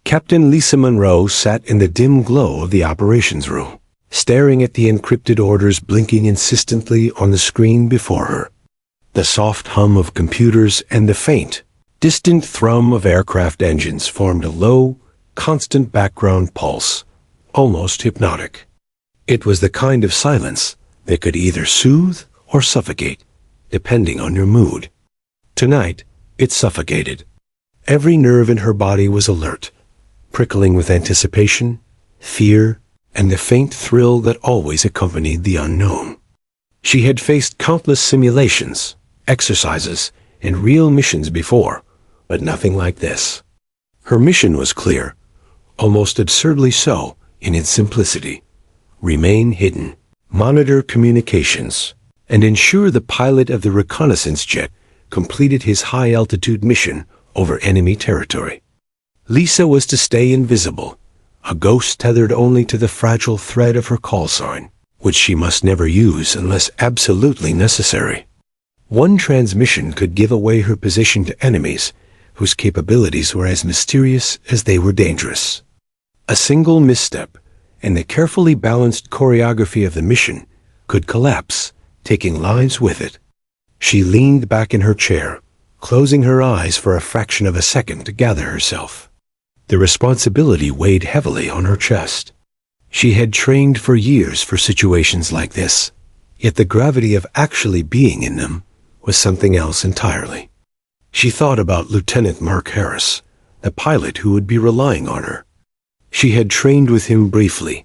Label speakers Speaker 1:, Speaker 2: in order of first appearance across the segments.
Speaker 1: Captain Lisa Monroe sat in the dim glow of the operations room, staring at the encrypted orders blinking insistently on the screen before her. The soft hum of computers and the faint, distant thrum of aircraft engines formed a low, constant background pulse, almost hypnotic. It was the kind of silence that could either soothe or suffocate, depending on your mood. Tonight, it suffocated. Every nerve in her body was alert, prickling with anticipation, fear, and the faint thrill that always accompanied the unknown. She had faced countless simulations, exercises, and real missions before, but nothing like this. Her mission was clear, almost absurdly so in its simplicity. Remain hidden, monitor communications, and ensure the pilot of the reconnaissance jet completed his high-altitude mission over enemy territory. Lisa was to stay invisible, a ghost tethered only to the fragile thread of her call sign, which she must never use unless absolutely necessary. One transmission could give away her position to enemies whose capabilities were as mysterious as they were dangerous. A single misstep, and the carefully balanced choreography of the mission could collapse, taking lives with it. She leaned back in her chair, closing her eyes for a fraction of a second to gather herself. The responsibility weighed heavily on her chest. She had trained for years for situations like this, yet the gravity of actually being in them was something else entirely. She thought about Lieutenant Mark Harris, the pilot who would be relying on her. She had trained with him briefly,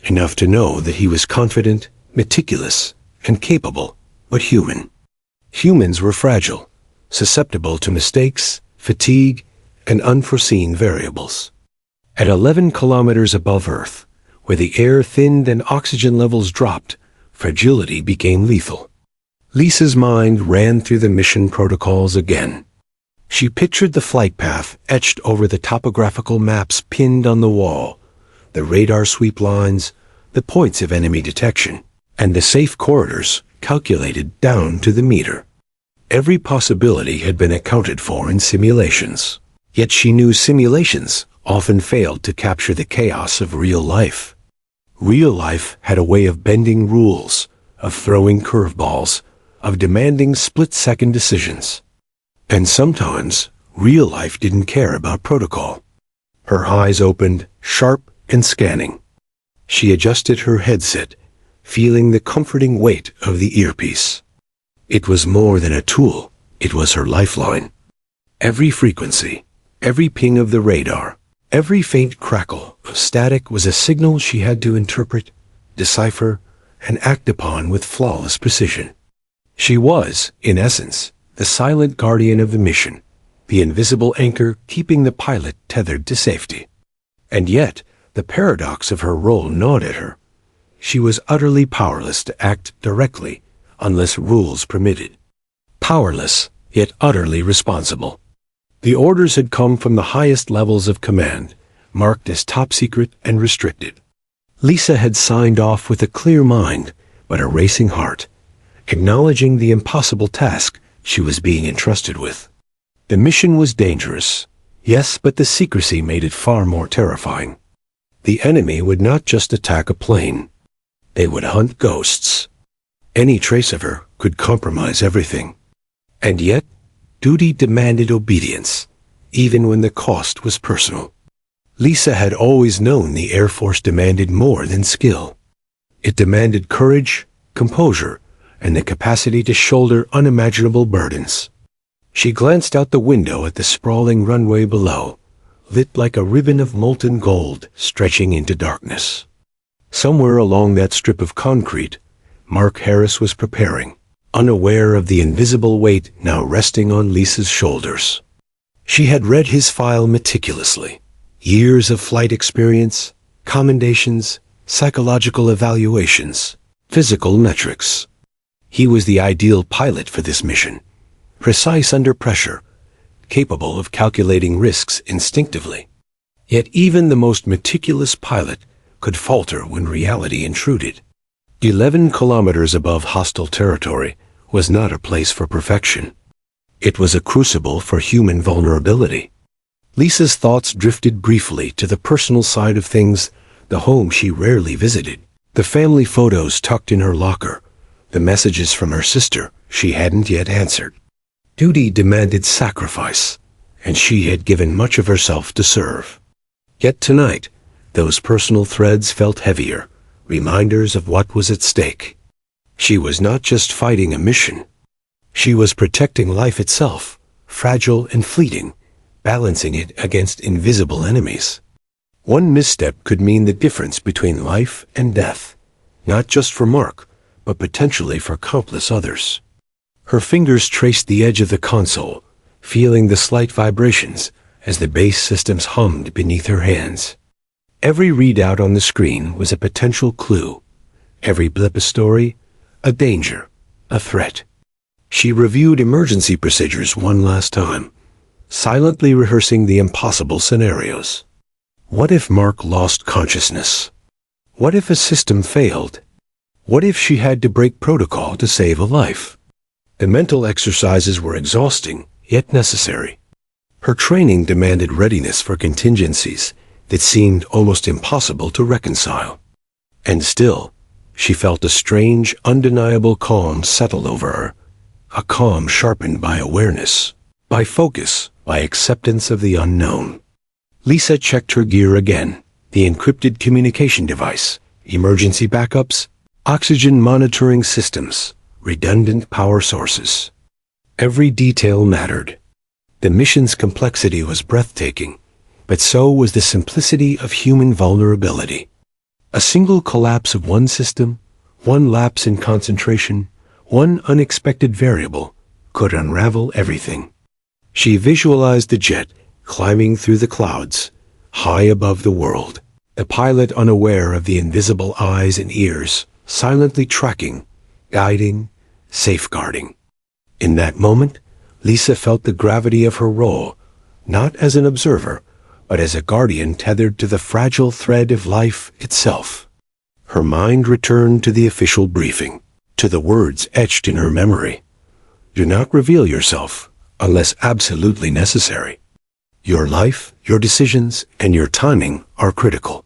Speaker 1: enough to know that he was confident, meticulous, and capable, but human. Humans were fragile, susceptible to mistakes, fatigue, and unforeseen variables. At 11 kilometers above Earth, where the air thinned and oxygen levels dropped, fragility became lethal. Lisa's mind ran through the mission protocols again. She pictured the flight path etched over the topographical maps pinned on the wall, the radar sweep lines, the points of enemy detection, and the safe corridors calculated down to the meter. Every possibility had been accounted for in simulations, yet she knew simulations often failed to capture the chaos of real life. Real life had a way of bending rules, of throwing curveballs, of demanding split-second decisions. And sometimes, real life didn't care about protocol. Her eyes opened, sharp and scanning. She adjusted her headset, feeling the comforting weight of the earpiece. It was more than a tool, it was her lifeline. Every frequency, every ping of the radar, every faint crackle of static was a signal she had to interpret, decipher, and act upon with flawless precision. She was, in essence, the silent guardian of the mission, the invisible anchor keeping the pilot tethered to safety. And yet, the paradox of her role gnawed at her. She was utterly powerless to act directly unless rules permitted. Powerless, yet utterly responsible. The orders had come from the highest levels of command, marked as top secret and restricted. Lisa had signed off with a clear mind, but a racing heart, acknowledging the impossible task she was being entrusted with. The mission was dangerous, yes, but the secrecy made it far more terrifying. The enemy would not just attack a plane. They would hunt ghosts. Any trace of her could compromise everything. And yet, duty demanded obedience, even when the cost was personal. Lisa had always known the Air Force demanded more than skill. It demanded courage, composure, and the capacity to shoulder unimaginable burdens. She glanced out the window at the sprawling runway below, lit like a ribbon of molten gold stretching into darkness. Somewhere along that strip of concrete, Mark Harris was preparing, unaware of the invisible weight now resting on Lisa's shoulders. She had read his file meticulously. Years of flight experience, commendations, psychological evaluations, physical metrics. He was the ideal pilot for this mission, precise under pressure, capable of calculating risks instinctively. Yet even the most meticulous pilot could falter when reality intruded. 11 kilometers above hostile territory was not a place for perfection. It was a crucible for human vulnerability. Lisa's thoughts drifted briefly to the personal side of things, the home she rarely visited, the family photos tucked in her locker, the messages from her sister she hadn't yet answered. Duty demanded sacrifice, and she had given much of herself to serve. Yet tonight, those personal threads felt heavier, reminders of what was at stake. She was not just fighting a mission. She was protecting life itself, fragile and fleeting, balancing it against invisible enemies. One misstep could mean the difference between life and death, not just for Mark, but potentially for countless others. Her fingers traced the edge of the console, feeling the slight vibrations as the base systems hummed beneath her hands. Every readout on the screen was a potential clue. Every blip a story, a danger, a threat. She reviewed emergency procedures one last time, silently rehearsing the impossible scenarios. What if Mark lost consciousness? What if a system failed? What if she had to break protocol to save a life? The mental exercises were exhausting, yet necessary. Her training demanded readiness for contingencies that seemed almost impossible to reconcile. And still, she felt a strange, undeniable calm settle over her, a calm sharpened by awareness, by focus, by acceptance of the unknown. Lisa checked her gear again, the encrypted communication device, emergency backups, oxygen monitoring systems, redundant power sources. Every detail mattered. The mission's complexity was breathtaking, but so was the simplicity of human vulnerability. A single collapse of one system, one lapse in concentration, one unexpected variable could unravel everything. She visualized the jet climbing through the clouds, high above the world, the pilot unaware of the invisible eyes and ears, silently tracking, guiding, safeguarding. In that moment, Lisa felt the gravity of her role, not as an observer, but as a guardian tethered to the fragile thread of life itself. Her mind returned to the official briefing, to the words etched in her memory. Do not reveal yourself unless absolutely necessary. Your life, your decisions, and your timing are critical.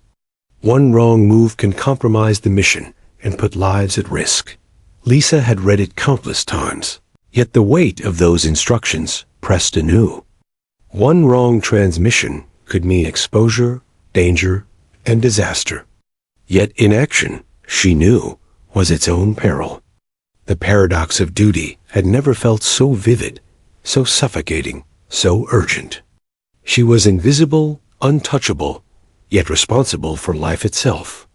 Speaker 1: One wrong move can compromise the mission and put lives at risk. Lisa had read it countless times, yet the weight of those instructions pressed anew. One wrong transmission could mean exposure, danger, and disaster. Yet inaction, she knew, was its own peril. The paradox of duty had never felt so vivid, so suffocating, so urgent. She was invisible, untouchable, yet responsible for life itself.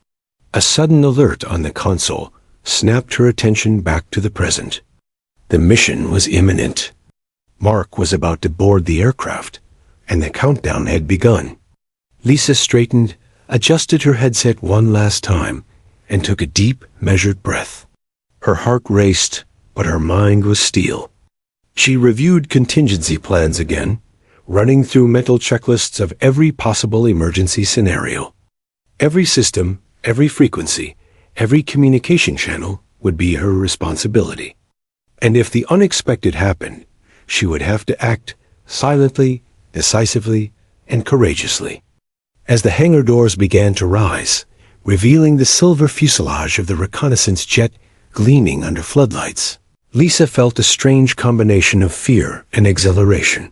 Speaker 1: A sudden alert on the console snapped her attention back to the present. The mission was imminent. Mark was about to board the aircraft, and the countdown had begun. Lisa straightened, adjusted her headset one last time, and took a deep, measured breath. Her heart raced, but her mind was steel. She reviewed contingency plans again, running through mental checklists of every possible emergency scenario. Every system, every frequency, every communication channel would be her responsibility. And if the unexpected happened, she would have to act silently, decisively, and courageously. As the hangar doors began to rise, revealing the silver fuselage of the reconnaissance jet gleaming under floodlights, Lisa felt a strange combination of fear and exhilaration.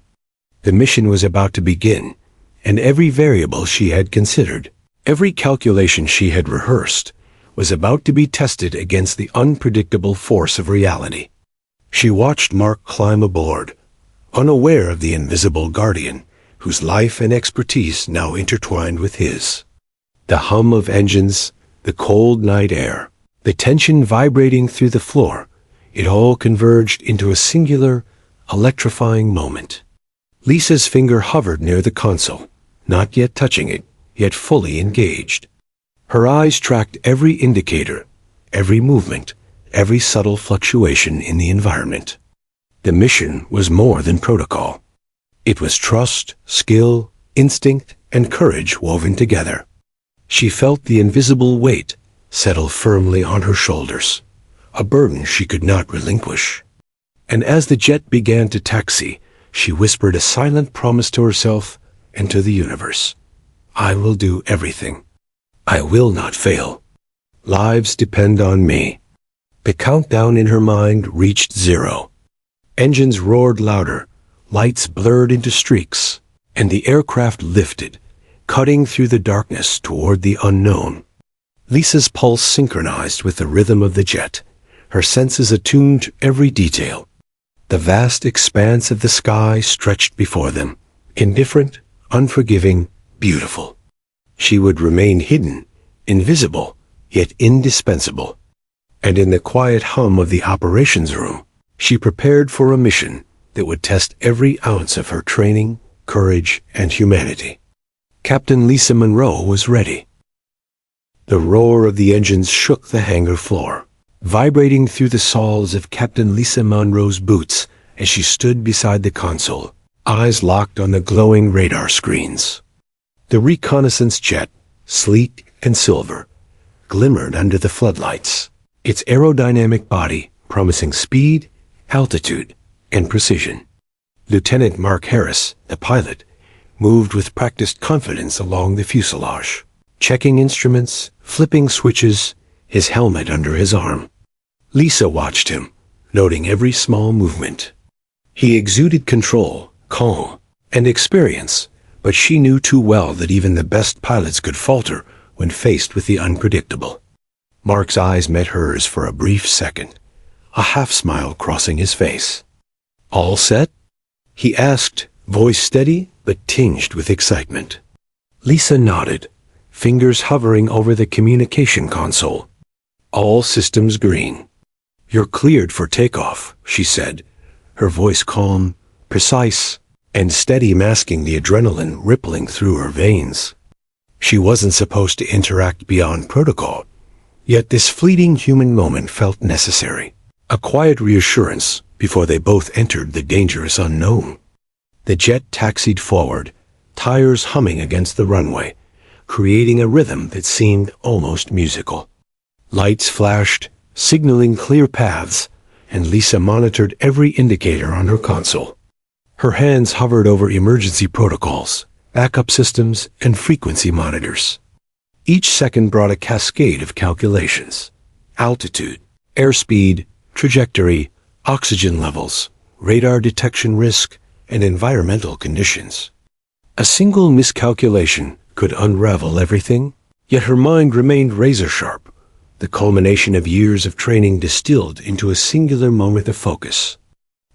Speaker 1: The mission was about to begin, and every variable she had considered, every calculation she had rehearsed, was about to be tested against the unpredictable force of reality. She watched Mark climb aboard, unaware of the invisible guardian, whose life and expertise now intertwined with his. The hum of engines, the cold night air, the tension vibrating through the floor, it all converged into a singular, electrifying moment. Lisa's finger hovered near the console, not yet touching it, yet fully engaged. Her eyes tracked every indicator, every movement, every subtle fluctuation in the environment. The mission was more than protocol. It was trust, skill, instinct, and courage woven together. She felt the invisible weight settle firmly on her shoulders, a burden she could not relinquish. And as the jet began to taxi, she whispered a silent promise to herself, and to the universe. I will do everything. I will not fail. Lives depend on me. The countdown in her mind reached 0. Engines roared louder, lights blurred into streaks, and the aircraft lifted, cutting through the darkness toward the unknown. Lisa's pulse synchronized with the rhythm of the jet, her senses attuned to every detail. The vast expanse of the sky stretched before them, indifferent, unforgiving, beautiful. She would remain hidden, invisible, yet indispensable. And in the quiet hum of the operations room, she prepared for a mission that would test every ounce of her training, courage, and humanity. Captain Lisa Monroe was ready. The roar of the engines shook the hangar floor, vibrating through the soles of Captain Lisa Monroe's boots as she stood beside the console, eyes locked on the glowing radar screens. The reconnaissance jet, sleek and silver, glimmered under the floodlights, its aerodynamic body promising speed, altitude, and precision. Lieutenant Mark Harris, the pilot, moved with practiced confidence along the fuselage, checking instruments, flipping switches, his helmet under his arm. Lisa watched him, noting every small movement. He exuded control, calm, and experience, but she knew too well that even the best pilots could falter when faced with the unpredictable. Mark's eyes met hers for a brief second, a half-smile crossing his face. "All set?" he asked, voice steady but tinged with excitement. Lisa nodded, fingers hovering over the communication console. "All systems green. You're cleared for takeoff," she said, her voice calm, precise, and steady, masking the adrenaline rippling through her veins. She wasn't supposed to interact beyond protocol, yet this fleeting human moment felt necessary. A quiet reassurance before they both entered the dangerous unknown. The jet taxied forward, tires humming against the runway, creating a rhythm that seemed almost musical. Lights flashed, signaling clear paths, and Lisa monitored every indicator on her console. Her hands hovered over emergency protocols, backup systems, and frequency monitors. Each second brought a cascade of calculations: altitude, airspeed, trajectory, oxygen levels, radar detection risk, and environmental conditions. A single miscalculation could unravel everything, yet her mind remained razor-sharp, the culmination of years of training distilled into a singular moment of focus.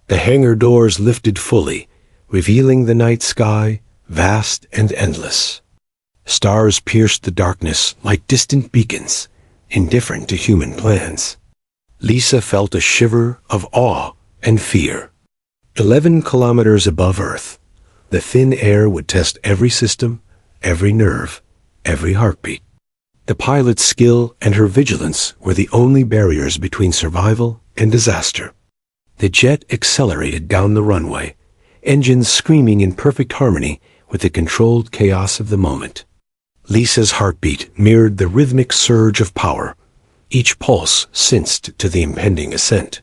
Speaker 1: The hangar doors lifted fully, revealing the night sky, vast and endless. Stars pierced the darkness like distant beacons, indifferent to human plans. Lisa felt a shiver of awe and fear. 11 kilometers above Earth, the thin air would test every system, every nerve, every heartbeat. The pilot's skill and her vigilance were the only barriers between survival and disaster. The jet accelerated down the runway, engines screaming in perfect harmony with the controlled chaos of the moment. Lisa's heartbeat mirrored the rhythmic surge of power, each pulse sensed to the impending ascent.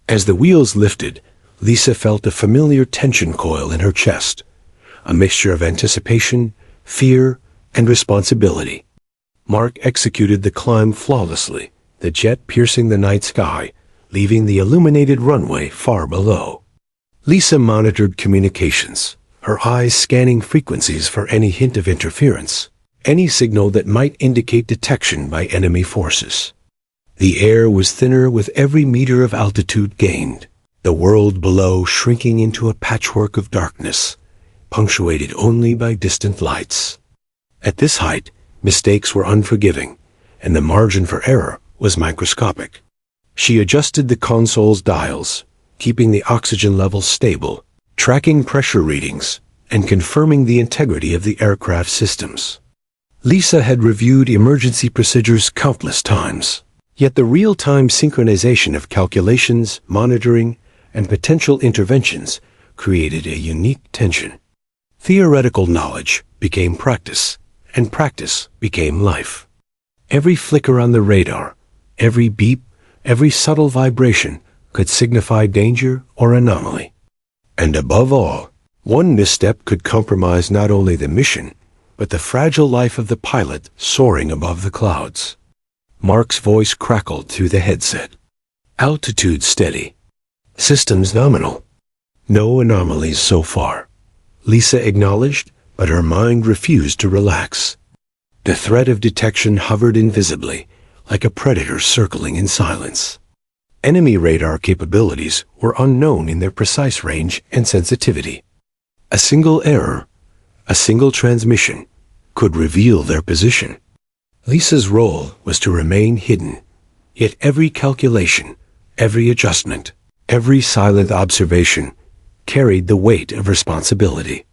Speaker 1: As the wheels lifted, Lisa felt a familiar tension coil in her chest, a mixture of anticipation, fear, and responsibility. Mark executed the climb flawlessly, the jet piercing the night sky, leaving the illuminated runway far below. Lisa monitored communications, her eyes scanning frequencies for any hint of interference, any signal that might indicate detection by enemy forces. The air was thinner with every meter of altitude gained, the world below shrinking into a patchwork of darkness, punctuated only by distant lights. At this height, mistakes were unforgiving, and the margin for error was microscopic. She adjusted the console's dials, keeping the oxygen levels stable, tracking pressure readings, and confirming the integrity of the aircraft systems. Lisa had reviewed emergency procedures countless times, yet the real-time synchronization of calculations, monitoring, and potential interventions created a unique tension. Theoretical knowledge became practice, and practice became life. Every flicker on the radar, every beep, every subtle vibration could signify danger or anomaly. And above all, One misstep could compromise not only the mission, but the fragile life of the pilot soaring above the clouds. Mark's voice crackled through the headset. Altitude steady. Systems nominal. No anomalies so far. Lisa acknowledged, but her mind refused to relax. The threat of detection hovered invisibly, like a predator circling in silence. Enemy radar capabilities were unknown in their precise range and sensitivity. A single error, a single transmission, could reveal their position. Lisa's role was to remain hidden, yet every calculation, every adjustment, every silent observation carried the weight of responsibility.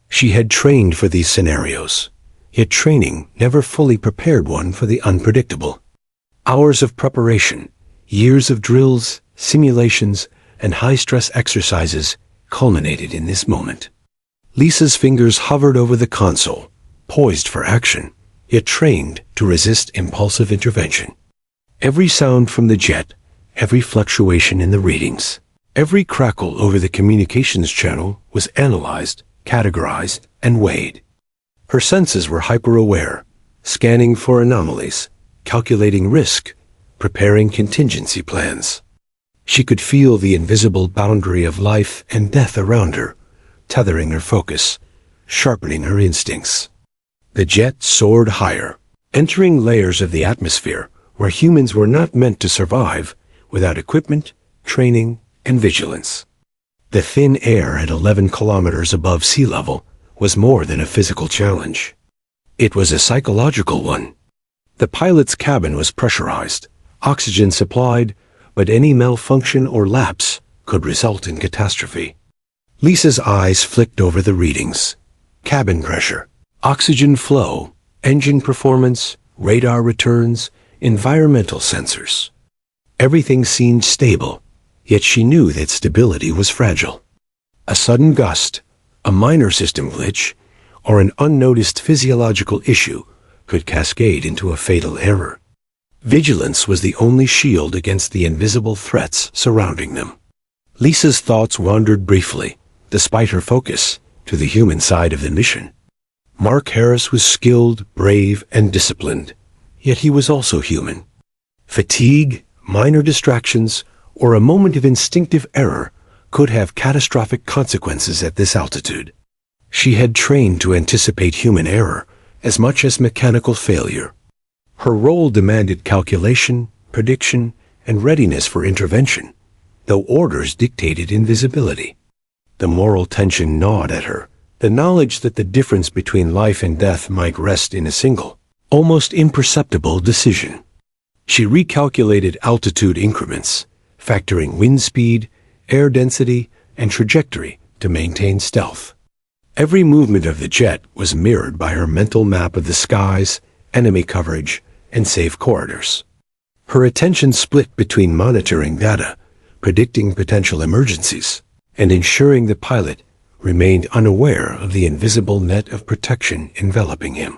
Speaker 1: She had trained for these scenarios, yet training never fully prepared one for the unpredictable. Hours of preparation, years of drills, simulations, and high-stress exercises culminated in this moment. Lisa's fingers hovered over the console, poised for action, yet trained to resist impulsive intervention. Every sound from the jet, every fluctuation in the readings, every crackle over the communications channel was analyzed, categorized, and weighed. Her senses were hyper-aware, scanning for anomalies, calculating risk, preparing contingency plans. She could feel the invisible boundary of life and death around her, tethering her focus, sharpening her instincts. The jet soared higher, entering layers of the atmosphere where humans were not meant to survive without equipment, training, and vigilance. The thin air at 11 kilometers above sea level was more than a physical challenge. It was a psychological one. The pilot's cabin was pressurized, oxygen supplied, but any malfunction or lapse could result in catastrophe. Lisa's eyes flicked over the readings. Cabin pressure, oxygen flow, engine performance, radar returns, environmental sensors. Everything seemed stable, yet she knew that stability was fragile. A sudden gust, a minor system glitch, or an unnoticed physiological issue could cascade into a fatal error. Vigilance was the only shield against the invisible threats surrounding them. Lisa's thoughts wandered briefly, despite her focus, to the human side of the mission. Mark Harris was skilled, brave, and disciplined, yet he was also human. Fatigue, minor distractions, or a moment of instinctive error could have catastrophic consequences at this altitude. She had trained to anticipate human error as much as mechanical failure. Her role demanded calculation, prediction, and readiness for intervention, though orders dictated invisibility. The moral tension gnawed at her, the knowledge that the difference between life and death might rest in a single, almost imperceptible decision. She recalculated altitude increments, factoring wind speed, air density, and trajectory to maintain stealth. Every movement of the jet was mirrored by her mental map of the skies, enemy coverage, and safe corridors. Her attention split between monitoring data, predicting potential emergencies, and ensuring the pilot remained unaware of the invisible net of protection enveloping him.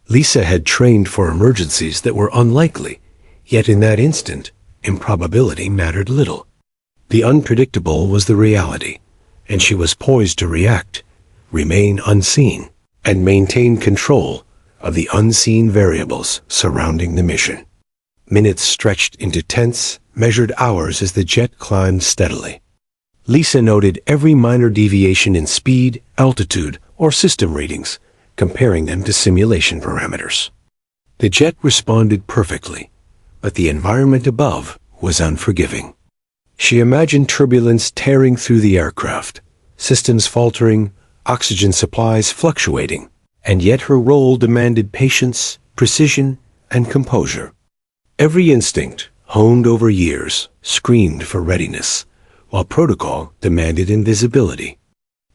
Speaker 1: Lisa had trained for emergencies that were unlikely, yet in that instant, improbability mattered little. The unpredictable was the reality, and she was poised to react, remain unseen, and maintain control of the unseen variables surrounding the mission. Minutes stretched into tense, measured hours as the jet climbed steadily. Lisa noted every minor deviation in speed, altitude, or system readings, comparing them to simulation parameters. The jet responded perfectly, but the environment above was unforgiving. She imagined turbulence tearing through the aircraft, systems faltering, oxygen supplies fluctuating, and yet her role demanded patience, precision, and composure. Every instinct, honed over years, screamed for readiness, while protocol demanded invisibility.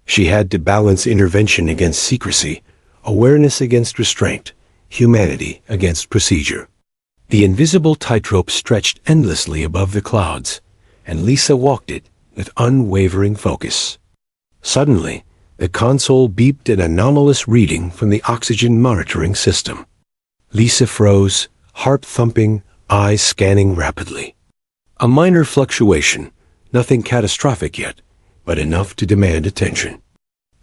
Speaker 1: She had to balance intervention against secrecy, awareness against restraint, humanity against procedure. The invisible tightrope stretched endlessly above the clouds, and Lisa walked it with unwavering focus. Suddenly, the console beeped an anomalous reading from the oxygen monitoring system. Lisa froze, heart thumping, eyes scanning rapidly. A minor fluctuation, nothing catastrophic yet, but enough to demand attention.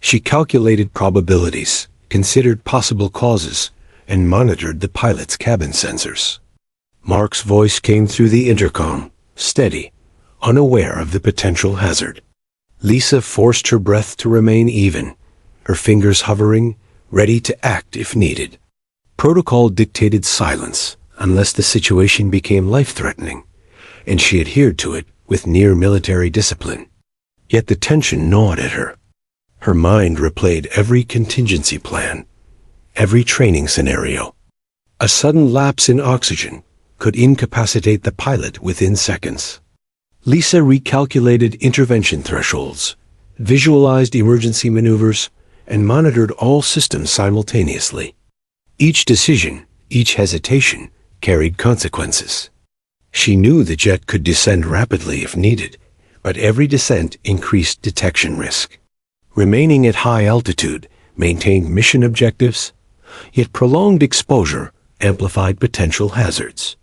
Speaker 1: She calculated probabilities, considered possible causes, and monitored the pilot's cabin sensors. Mark's voice came through the intercom, steady, unaware of the potential hazard. Lisa forced her breath to remain even, her fingers hovering, ready to act if needed. Protocol dictated silence unless the situation became life-threatening, and she adhered to it with near-military discipline. Yet the tension gnawed at her. Her mind replayed every contingency plan, every training scenario. A sudden lapse in oxygen could incapacitate the pilot within seconds. Lisa recalculated intervention thresholds, visualized emergency maneuvers, and monitored all systems simultaneously. Each decision, each hesitation, carried consequences. She knew the jet could descend rapidly if needed, but every descent increased detection risk. Remaining at high altitude maintained mission objectives, yet prolonged exposure amplified potential hazards.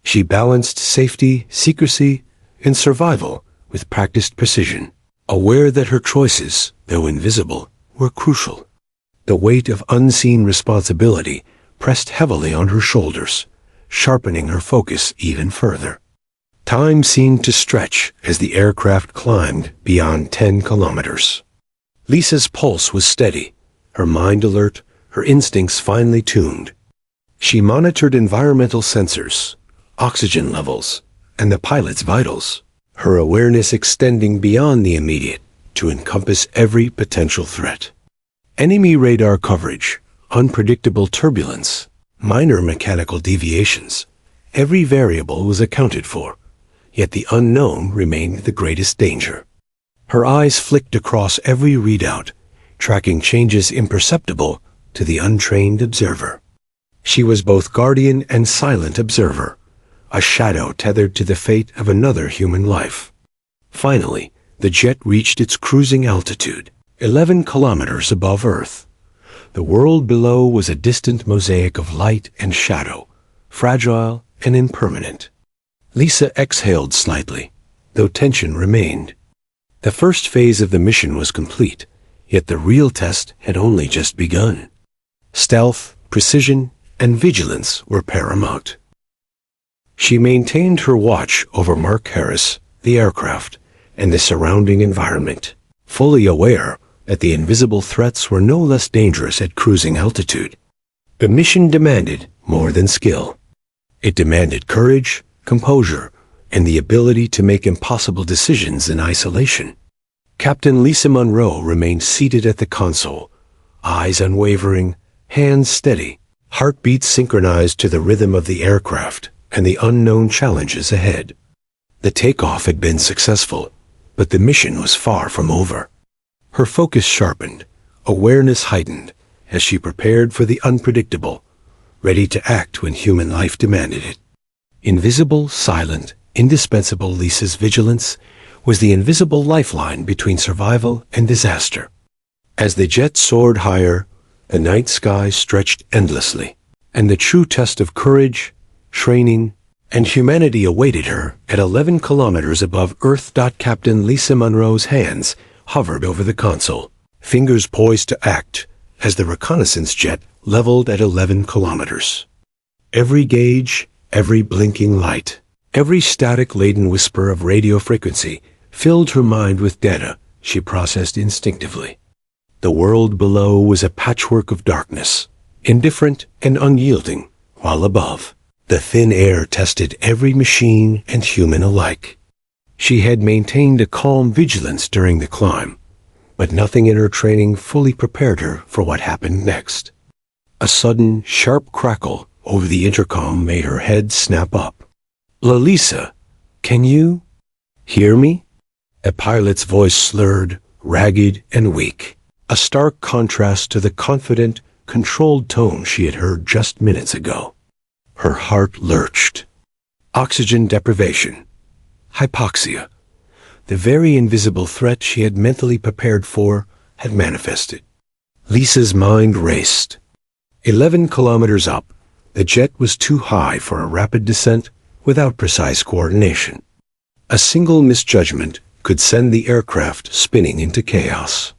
Speaker 1: She balanced safety, secrecy, and survival with practiced precision, aware that her choices, though invisible, were crucial. The weight of unseen responsibility pressed heavily on her shoulders, sharpening her focus even further. Time seemed to stretch as the aircraft climbed beyond 10 kilometers. Lisa's pulse was steady, her mind alert, her instincts finely tuned. She monitored environmental sensors, oxygen levels, and the pilot's vitals, her awareness extending beyond the immediate to encompass every potential threat. Enemy radar coverage, unpredictable turbulence, minor mechanical deviations, every variable was accounted for, yet the unknown remained the greatest danger. Her eyes flicked across every readout, tracking changes imperceptible to the untrained observer. She was both guardian and silent observer, a shadow tethered to the fate of another human life. Finally, the jet reached its cruising altitude, 11 kilometers above Earth. The world below was a distant mosaic of light and shadow, fragile and impermanent. Lisa exhaled slightly, though tension remained. The first phase of the mission was complete, yet the real test had only just begun. Stealth, precision, and vigilance were paramount. She maintained her watch over Mark Harris, the aircraft, and the surrounding environment, fully aware that the invisible threats were no less dangerous at cruising altitude. The mission demanded more than skill. It demanded courage, composure, and the ability to make impossible decisions in isolation. Captain Lisa Monroe remained seated at the console, eyes unwavering, hands steady, heartbeats synchronized to the rhythm of the aircraft and the unknown challenges ahead. The takeoff had been successful, but the mission was far from over. Her focus sharpened, awareness heightened, as she prepared for the unpredictable, ready to act when human life demanded it. Invisible, silent, indispensable, Lisa's vigilance was the invisible lifeline between survival and disaster. As the jet soared higher, the night sky stretched endlessly, and the true test of courage, training, and humanity awaited her at 11 kilometers above Earth. Captain Lisa Monroe's hands hovered over the console, fingers poised to act as the reconnaissance jet leveled at 11 kilometers. Every gauge, every blinking light, every static-laden whisper of radio frequency filled her mind with data she processed instinctively. The world below was a patchwork of darkness, indifferent and unyielding, while above, the thin air tested every machine and human alike. She had maintained a calm vigilance during the climb, but nothing in her training fully prepared her for what happened next. A sudden, sharp crackle over the intercom made her head snap up. "Lisa, can you hear me?" A pilot's voice slurred, ragged, and weak, a stark contrast to the confident, controlled tone she had heard just minutes ago. Her heart lurched. Oxygen deprivation. Hypoxia. The very invisible threat she had mentally prepared for had manifested. Lisa's mind raced. 11 kilometers up, the jet was too high for a rapid descent without precise coordination. A single misjudgment could send the aircraft spinning into chaos.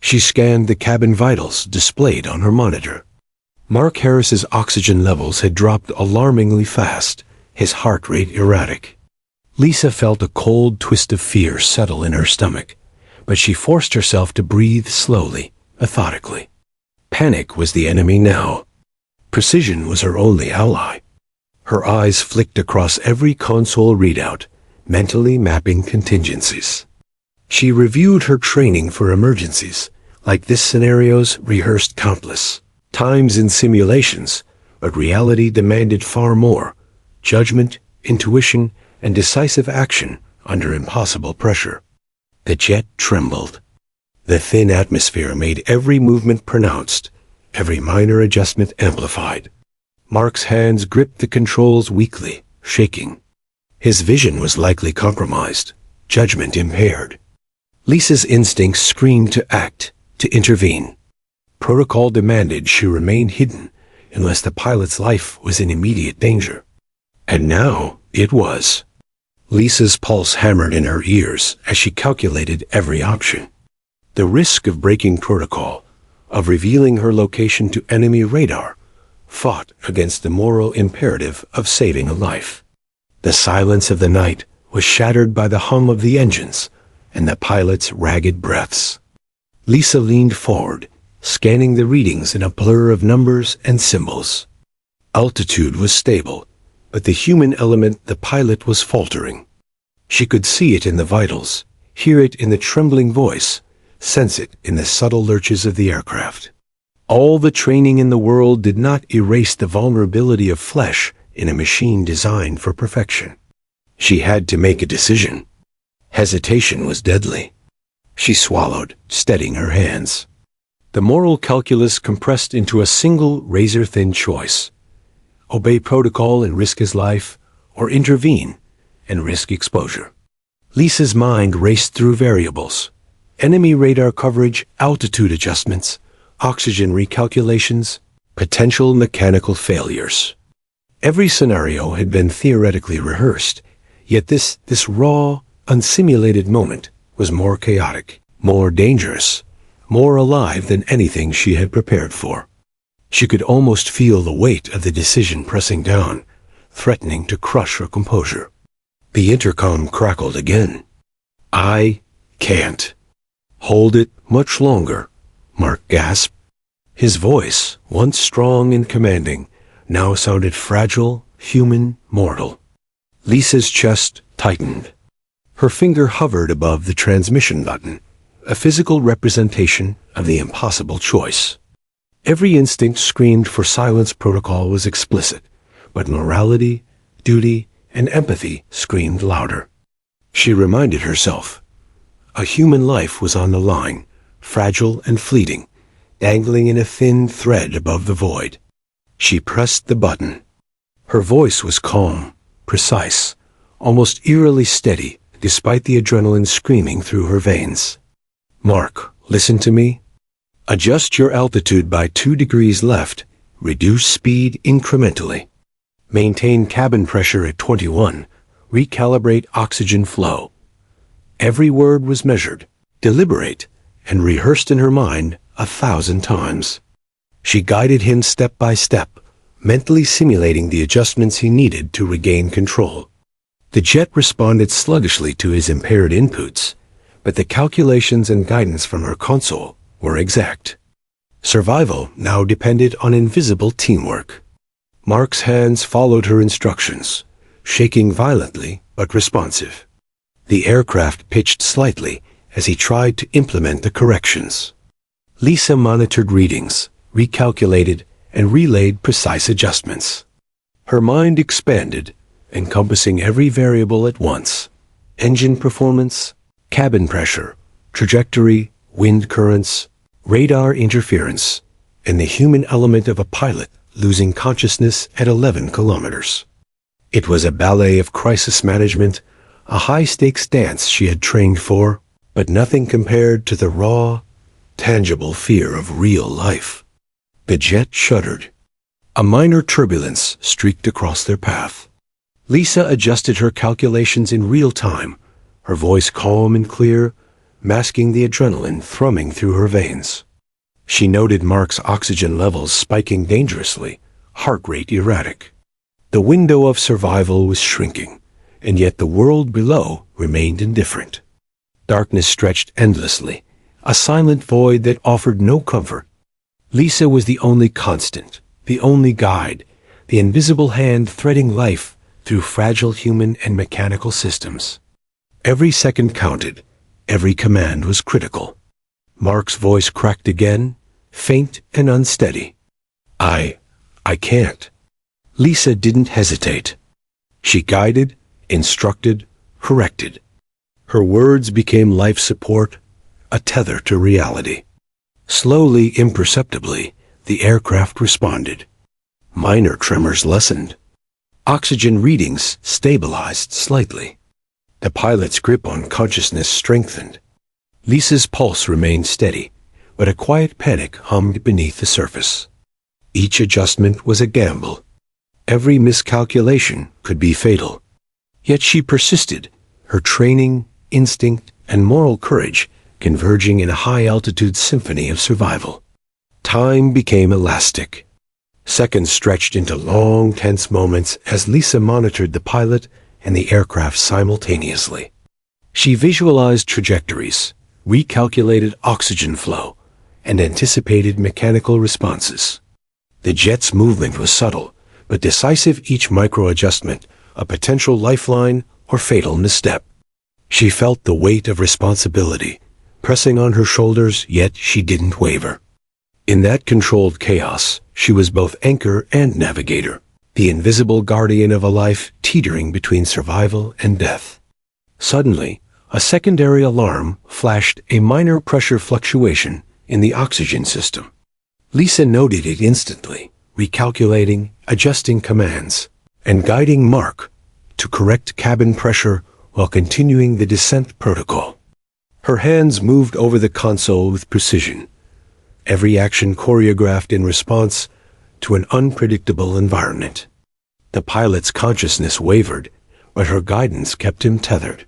Speaker 1: She scanned the cabin vitals displayed on her monitor. Mark Harris's oxygen levels had dropped alarmingly fast, his heart rate erratic. Lisa felt a cold twist of fear settle in her stomach, but she forced herself to breathe slowly, methodically. Panic was the enemy now. Precision was her only ally. Her eyes flicked across every console readout, mentally mapping contingencies. She reviewed her training for emergencies, like this scenarios rehearsed countless times in simulations, but reality demanded far more: judgment, intuition, and decisive action under impossible pressure. The jet trembled. The thin atmosphere made every movement pronounced, every minor adjustment amplified. Mark's hands gripped the controls weakly, shaking. His vision was likely compromised, judgment impaired. Lisa's instincts screamed to act, to intervene. Protocol demanded she remain hidden unless the pilot's life was in immediate danger. And now it was. Lisa's pulse hammered in her ears as she calculated every option. The risk of breaking protocol, of revealing her location to enemy radar, fought against the moral imperative of saving a life. The silence of the night was shattered by the hum of the engines and the pilot's ragged breaths. Lisa leaned forward, scanning the readings in a blur of numbers and symbols. Altitude was stable, but the human element the pilot was faltering. She could see it in the vitals, hear it in the trembling voice, sense it in the subtle lurches of the aircraft. All the training in the world did not erase the vulnerability of flesh in a machine designed for perfection. She had to make a decision. Hesitation was deadly. She swallowed, steadying her hands. The moral calculus compressed into a single razor-thin choice: obey protocol and risk his life, or intervene and risk exposure. Lisa's mind raced through variables: enemy radar coverage, altitude adjustments, oxygen recalculations, potential mechanical failures. Every scenario had been theoretically rehearsed, yet this raw, unsimulated moment was more chaotic, more dangerous, more alive than anything she had prepared for. She could almost feel the weight of the decision pressing down, threatening to crush her composure. The intercom crackled again. "I can't hold it much longer," Mark gasped. His voice, once strong and commanding, now sounded fragile, human, mortal. Lisa's chest tightened. Her finger hovered above the transmission button, a physical representation of the impossible choice. Every instinct screamed for silence. Protocol was explicit, but morality, duty, and empathy screamed louder. She reminded herself. A human life was on the line, fragile and fleeting, dangling in a thin thread above the void. She pressed the button. Her voice was calm, precise, almost eerily steady, despite the adrenaline screaming through her veins. "Mark, listen to me. Adjust your altitude by 2 degrees left. Reduce speed incrementally. Maintain cabin pressure at 21. Recalibrate oxygen flow." Every word was measured, deliberate, and rehearsed in her mind 1,000 times. She guided him step by step, mentally simulating the adjustments he needed to regain control. The jet responded sluggishly to his impaired inputs, but the calculations and guidance from her console were exact. Survival now depended on invisible teamwork. Mark's hands followed her instructions, shaking violently but responsive. The aircraft pitched slightly as he tried to implement the corrections. Lisa monitored readings, recalculated, and relayed precise adjustments. Her mind expanded, encompassing every variable at once: engine performance, cabin pressure, trajectory, wind currents, radar interference, and the human element of a pilot losing consciousness at 11 kilometers. It was a ballet of crisis management, a high-stakes dance she had trained for, but nothing compared to the raw, tangible fear of real life. The jet shuddered. A minor turbulence streaked across their path. Lisa adjusted her calculations in real time, her voice calm and clear, masking the adrenaline thrumming through her veins. She noted Mark's oxygen levels spiking dangerously, heart rate erratic. The window of survival was shrinking, and yet the world below remained indifferent. Darkness stretched endlessly, a silent void that offered no comfort. Lisa was the only constant, the only guide, the invisible hand threading life through fragile human and mechanical systems. Every second counted, every command was critical. Mark's voice cracked again, faint and unsteady. I can't. Lisa didn't hesitate. She guided, instructed, corrected. Her words became life support, a tether to reality. Slowly, imperceptibly, the aircraft responded. Minor tremors lessened. Oxygen readings stabilized slightly. The pilot's grip on consciousness strengthened. Lisa's pulse remained steady, but a quiet panic hummed beneath the surface. Each adjustment was a gamble. Every miscalculation could be fatal. Yet she persisted, her training, instinct, and moral courage converging in a high-altitude symphony of survival. Time became elastic. Seconds stretched into long, tense moments as Lisa monitored the pilot and the aircraft simultaneously. She visualized trajectories, recalculated oxygen flow, and anticipated mechanical responses. The jet's movement was subtle, but decisive, each micro-adjustment, a potential lifeline or fatal misstep. She felt the weight of responsibility pressing on her shoulders, yet she didn't waver. In that controlled chaos, she was both anchor and navigator, the invisible guardian of a life teetering between survival and death. Suddenly, a secondary alarm flashed, a minor pressure fluctuation in the oxygen system. Lisa noted it instantly, recalculating, adjusting commands, and guiding Mark to correct cabin pressure while continuing the descent protocol. Her hands moved over the console with precision, every action choreographed in response to an unpredictable environment. The pilot's consciousness wavered, but her guidance kept him tethered.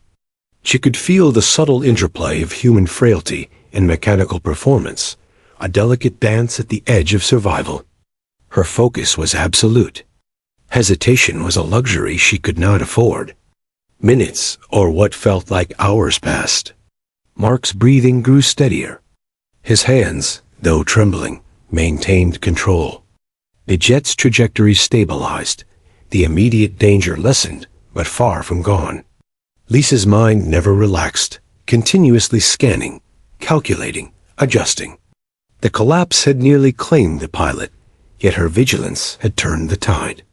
Speaker 1: She could feel the subtle interplay of human frailty and mechanical performance, a delicate dance at the edge of survival. Her focus was absolute. Hesitation was a luxury she could not afford. Minutes, or what felt like hours, passed. Mark's breathing grew steadier. His hands, though trembling, maintained control. The jet's trajectory stabilized. The immediate danger lessened, but far from gone. Lisa's mind never relaxed, continuously scanning, calculating, adjusting. The collapse had nearly claimed the pilot, yet her vigilance had turned the tide.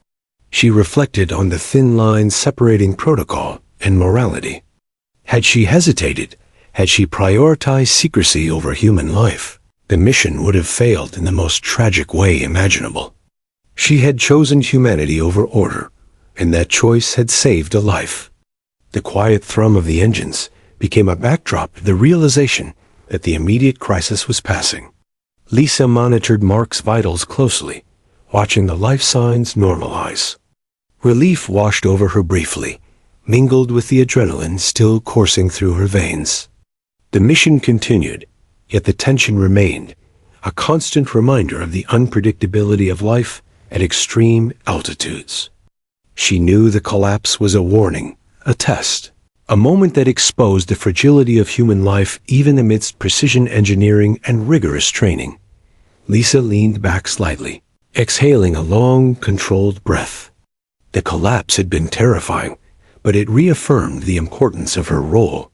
Speaker 1: She reflected on the thin line separating protocol and morality. Had she hesitated, had she prioritized secrecy over human life, the mission would have failed in the most tragic way imaginable. She had chosen humanity over order, and that choice had saved a life. The quiet thrum of the engines became a backdrop to the realization that the immediate crisis was passing. Lisa monitored Mark's vitals closely, watching the life signs normalize. Relief washed over her briefly, mingled with the adrenaline still coursing through her veins. The mission continued, yet the tension remained, a constant reminder of the unpredictability of life at extreme altitudes. She knew the collapse was a warning, a test, a moment that exposed the fragility of human life even amidst precision engineering and rigorous training. Lisa leaned back slightly, exhaling a long, controlled breath. The collapse had been terrifying, but it reaffirmed the importance of her role.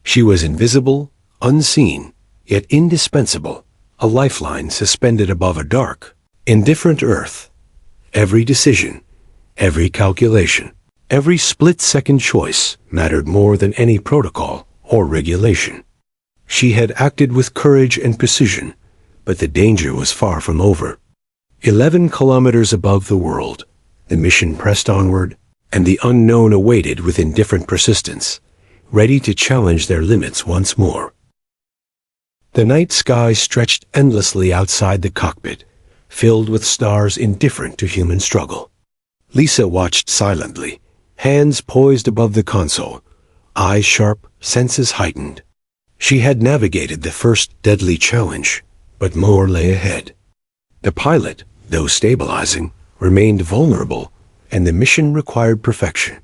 Speaker 1: She was invisible, unseen, yet indispensable, a lifeline suspended above a dark, indifferent earth. Every decision, every calculation, every split-second choice mattered more than any protocol or regulation. She had acted with courage and precision, but the danger was far from over. 11 kilometers above the world, the mission pressed onward, and the unknown awaited with indifferent persistence, ready to challenge their limits once more. The night sky stretched endlessly outside the cockpit, filled with stars indifferent to human struggle. Lisa watched silently, hands poised above the console, eyes sharp, senses heightened. She had navigated the first deadly challenge, but more lay ahead. The pilot, though stabilizing, remained vulnerable, and the mission required perfection.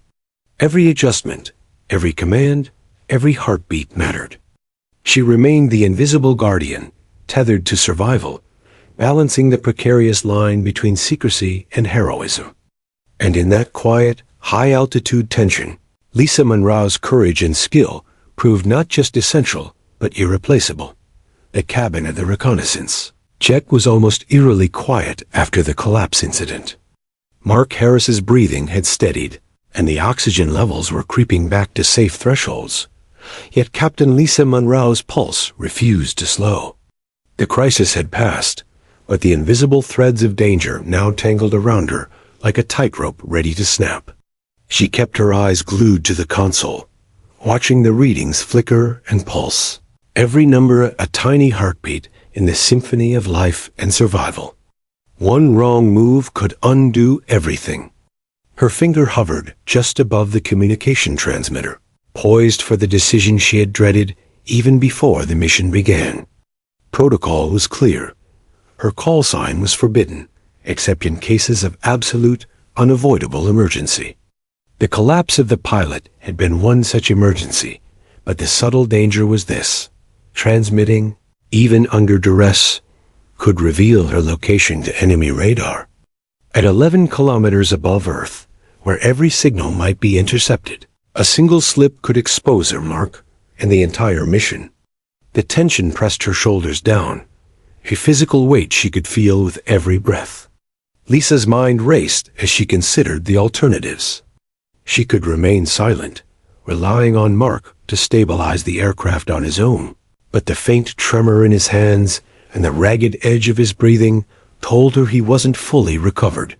Speaker 1: Every adjustment, every command, every heartbeat mattered. She remained the invisible guardian, tethered to survival, balancing the precarious line between secrecy and heroism. And in that quiet, high-altitude tension, Lisa Monroe's courage and skill proved not just essential, but irreplaceable. The cabin of the reconnaissance jet was almost eerily quiet after the collapse incident. Mark Harris's breathing had steadied, and the oxygen levels were creeping back to safe thresholds. Yet Captain Lisa Monroe's pulse refused to slow. The crisis had passed, but the invisible threads of danger now tangled around her like a tightrope ready to snap. She kept her eyes glued to the console, watching the readings flicker and pulse, every number a tiny heartbeat in the symphony of life and survival. One wrong move could undo everything. Her finger hovered just above the communication transmitter, poised for the decision she had dreaded even before the mission began. Protocol was clear. Her call sign was forbidden, except in cases of absolute, unavoidable emergency. The collapse of the pilot had been one such emergency, but the subtle danger was this: transmitting, even under duress, could reveal her location to enemy radar. At 11 kilometers above Earth, where every signal might be intercepted, a single slip could expose her mark and the entire mission. The tension pressed her shoulders down, a physical weight she could feel with every breath. Lisa's mind raced as she considered the alternatives. She could remain silent, relying on Mark to stabilize the aircraft on his own, but the faint tremor in his hands and the ragged edge of his breathing told her he wasn't fully recovered.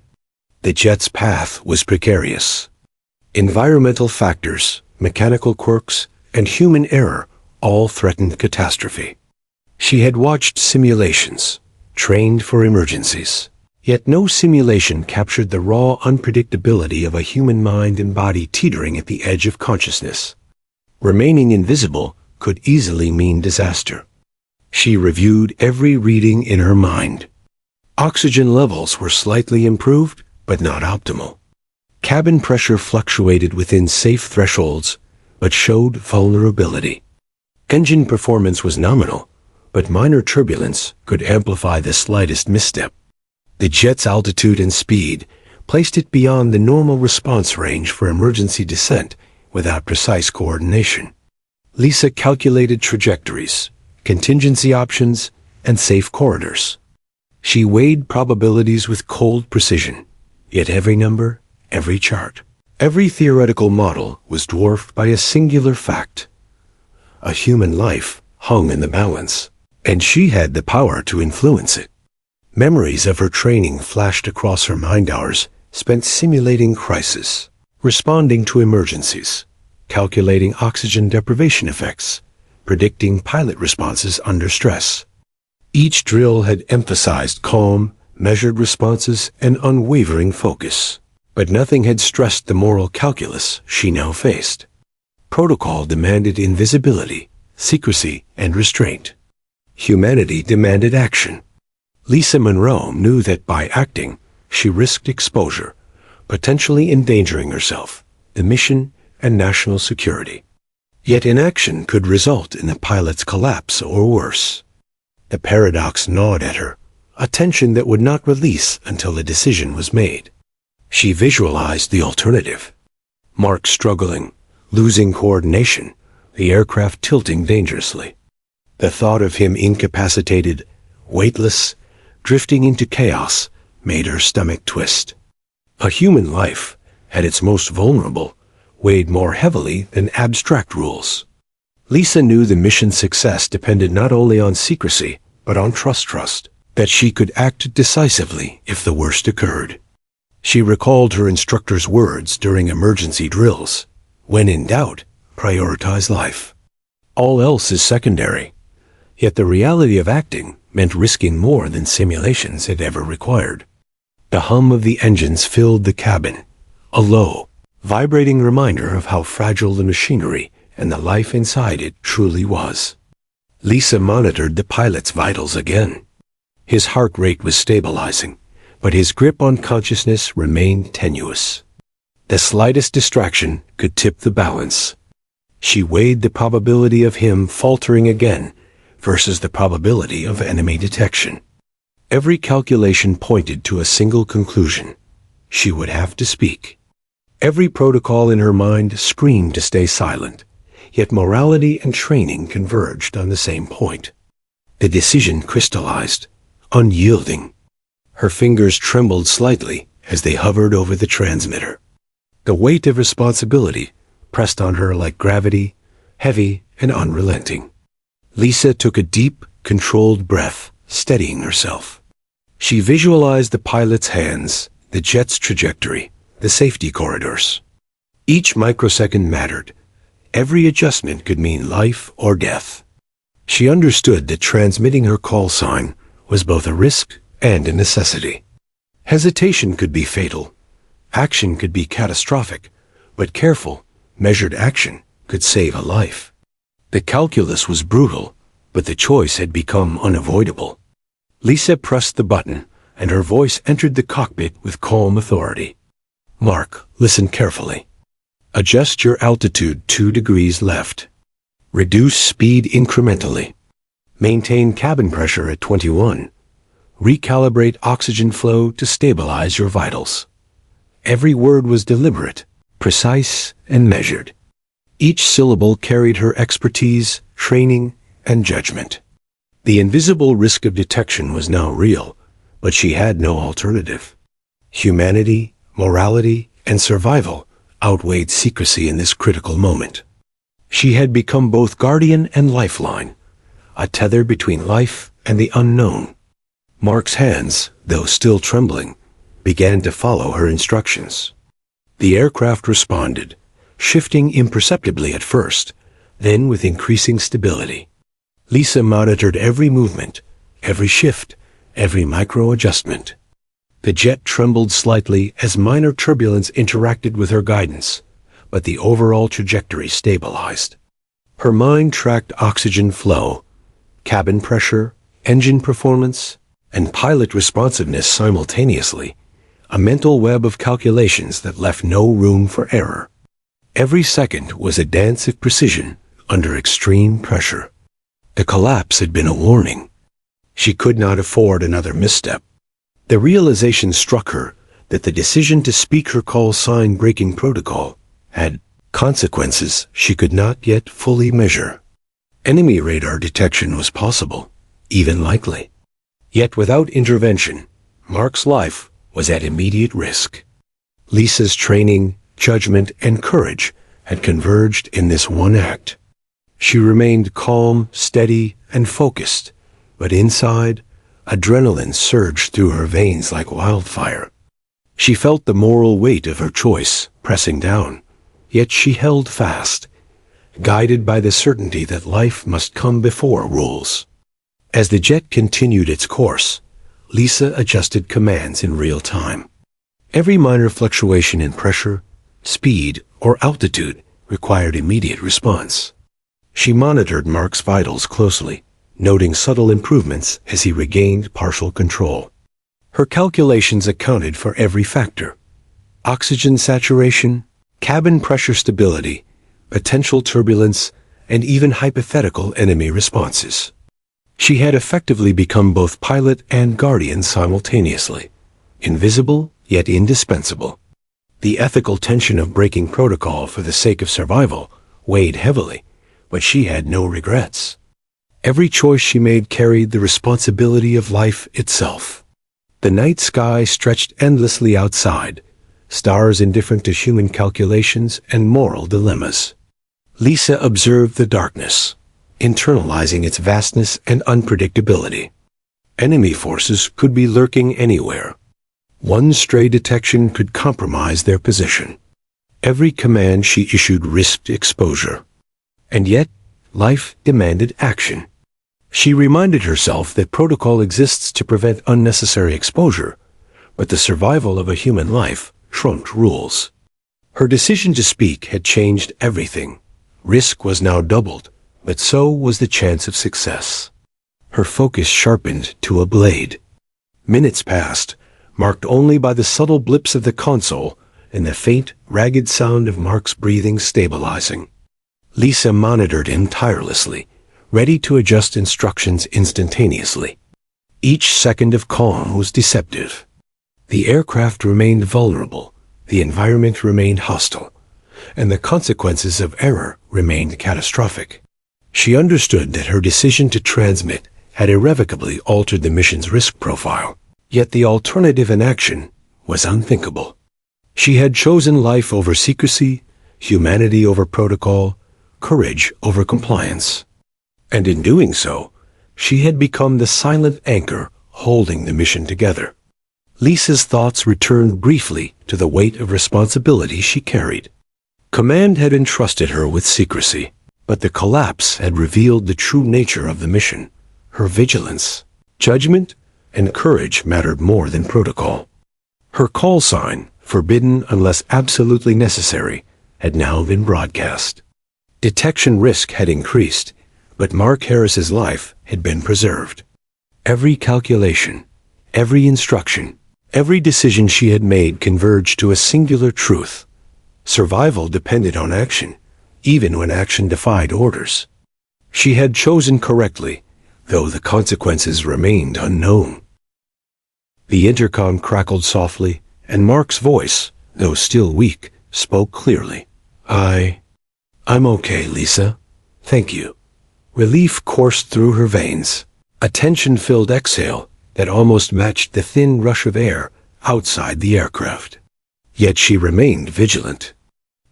Speaker 1: The jet's path was precarious. Environmental factors, mechanical quirks, and human error all threatened catastrophe. She had watched simulations, trained for emergencies. Yet no simulation captured the raw unpredictability of a human mind and body teetering at the edge of consciousness. Remaining invisible could easily mean disaster. She reviewed every reading in her mind. Oxygen levels were slightly improved, but not optimal. Cabin pressure fluctuated within safe thresholds, but showed vulnerability. Engine performance was nominal, but minor turbulence could amplify the slightest misstep. The jet's altitude and speed placed it beyond the normal response range for emergency descent without precise coordination. Lisa calculated trajectories, contingency options, and safe corridors. She weighed probabilities with cold precision, yet every number, every chart, every theoretical model was dwarfed by a singular fact. A human life hung in the balance, and she had the power to influence it. Memories of her training flashed across her mind hours spent simulating crisis, responding to emergencies, calculating oxygen deprivation effects, predicting pilot responses under stress. Each drill had emphasized calm, measured responses and unwavering focus, but nothing had stressed the moral calculus she now faced. Protocol demanded invisibility, secrecy, and restraint. Humanity demanded action. Lisa Monroe knew that by acting, she risked exposure, potentially endangering herself, the mission, and national security. Yet inaction could result in the pilot's collapse or worse. The paradox gnawed at her, a tension that would not release until a decision was made. She visualized the alternative. Mark struggling, losing coordination, the aircraft tilting dangerously. The thought of him incapacitated, weightless, drifting into chaos made her stomach twist. A human life, at its most vulnerable, weighed more heavily than abstract rules. Lisa knew the mission's success depended not only on secrecy, but on trust, that she could act decisively if the worst occurred. She recalled her instructor's words during emergency drills. When in doubt, prioritize life. All else is secondary. Yet the reality of acting meant risking more than simulations had ever required. The hum of the engines filled the cabin, a low, vibrating reminder of how fragile the machinery and the life inside it truly was. Lisa monitored the pilot's vitals again. His heart rate was stabilizing, but his grip on consciousness remained tenuous. The slightest distraction could tip the balance. She weighed the probability of him faltering again versus the probability of enemy detection. Every calculation pointed to a single conclusion. She would have to speak. Every protocol in her mind screamed to stay silent, yet morality and training converged on the same point. The decision crystallized, unyielding. Her fingers trembled slightly as they hovered over the transmitter. The weight of responsibility pressed on her like gravity, heavy and unrelenting. Lisa took a deep, controlled breath, steadying herself. She visualized the pilot's hands, the jet's trajectory, the safety corridors. Each microsecond mattered. Every adjustment could mean life or death. She understood that transmitting her call sign was both a risk and a necessity. Hesitation could be fatal. Action could be catastrophic, but careful, measured action could save a life. The calculus was brutal, but the choice had become unavoidable. Lisa pressed the button, and her voice entered the cockpit with calm authority. "Mark, listen carefully. Adjust your altitude 2 degrees left. Reduce speed incrementally. Maintain cabin pressure at 21. Recalibrate oxygen flow to stabilize your vitals." Every word was deliberate, precise, and measured. Each syllable carried her expertise, training, and judgment. The invisible risk of detection was now real, but she had no alternative. Humanity, morality, and survival outweighed secrecy in this critical moment. She had become both guardian and lifeline, a tether between life and the unknown. Mark's hands, though still trembling, began to follow her instructions. The aircraft responded, shifting imperceptibly at first, then with increasing stability. Lisa monitored every movement, every shift, every micro-adjustment. The jet trembled slightly as minor turbulence interacted with her guidance, but the overall trajectory stabilized. Her mind tracked oxygen flow, cabin pressure, engine performance, and pilot responsiveness simultaneously, a mental web of calculations that left no room for error. Every second was a dance of precision under extreme pressure. The collapse had been a warning. She could not afford another misstep. The realization struck her that the decision to speak her call sign breaking protocol had consequences she could not yet fully measure. Enemy radar detection was possible, even likely. Yet without intervention, Mark's life was at immediate risk. Lisa's training, judgment, and courage had converged in this one act. She remained calm, steady, and focused, but inside, adrenaline surged through her veins like wildfire. She felt the moral weight of her choice pressing down, yet she held fast, guided by the certainty that life must come before rules. As the jet continued its course, Lisa adjusted commands in real time. Every minor fluctuation in pressure, speed, or altitude required immediate response. She monitored Mark's vitals closely, noting subtle improvements as he regained partial control. Her calculations accounted for every factor: oxygen saturation, cabin pressure stability, potential turbulence, and even hypothetical enemy responses. She had effectively become both pilot and guardian simultaneously, invisible yet indispensable. The ethical tension of breaking protocol for the sake of survival weighed heavily, but she had no regrets. Every choice she made carried the responsibility of life itself. The night sky stretched endlessly outside, stars indifferent to human calculations and moral dilemmas. Lisa observed the darkness, internalizing its vastness and unpredictability. Enemy forces could be lurking anywhere. One stray detection could compromise their position. Every command she issued risked exposure. And yet, life demanded action. She reminded herself that protocol exists to prevent unnecessary exposure, but the survival of a human life trumped rules. Her decision to speak had changed everything. Risk was now doubled, but so was the chance of success. Her focus sharpened to a blade. Minutes passed, marked only by the subtle blips of the console and the faint, ragged sound of Mark's breathing stabilizing. Lisa monitored him tirelessly, ready to adjust instructions instantaneously. Each second of calm was deceptive. The aircraft remained vulnerable, the environment remained hostile, and the consequences of error remained catastrophic. She understood that her decision to transmit had irrevocably altered the mission's risk profile, yet the alternative inaction was unthinkable. She had chosen life over secrecy, humanity over protocol, courage over compliance. And in doing so, she had become the silent anchor holding the mission together. Lisa's thoughts returned briefly to the weight of responsibility she carried. Command had entrusted her with secrecy, but the collapse had revealed the true nature of the mission. Her vigilance, judgment, and courage mattered more than protocol. Her call sign, forbidden unless absolutely necessary, had now been broadcast. Detection risk had increased, but Mark Harris's life had been preserved. Every calculation, every instruction, every decision she had made converged to a singular truth. Survival depended on action, even when action defied orders. She had chosen correctly, though the consequences remained unknown. The intercom crackled softly, and Mark's voice, though still weak, spoke clearly. I'm okay, Lisa. Thank you." Relief coursed through her veins, a tension-filled exhale that almost matched the thin rush of air outside the aircraft. Yet she remained vigilant.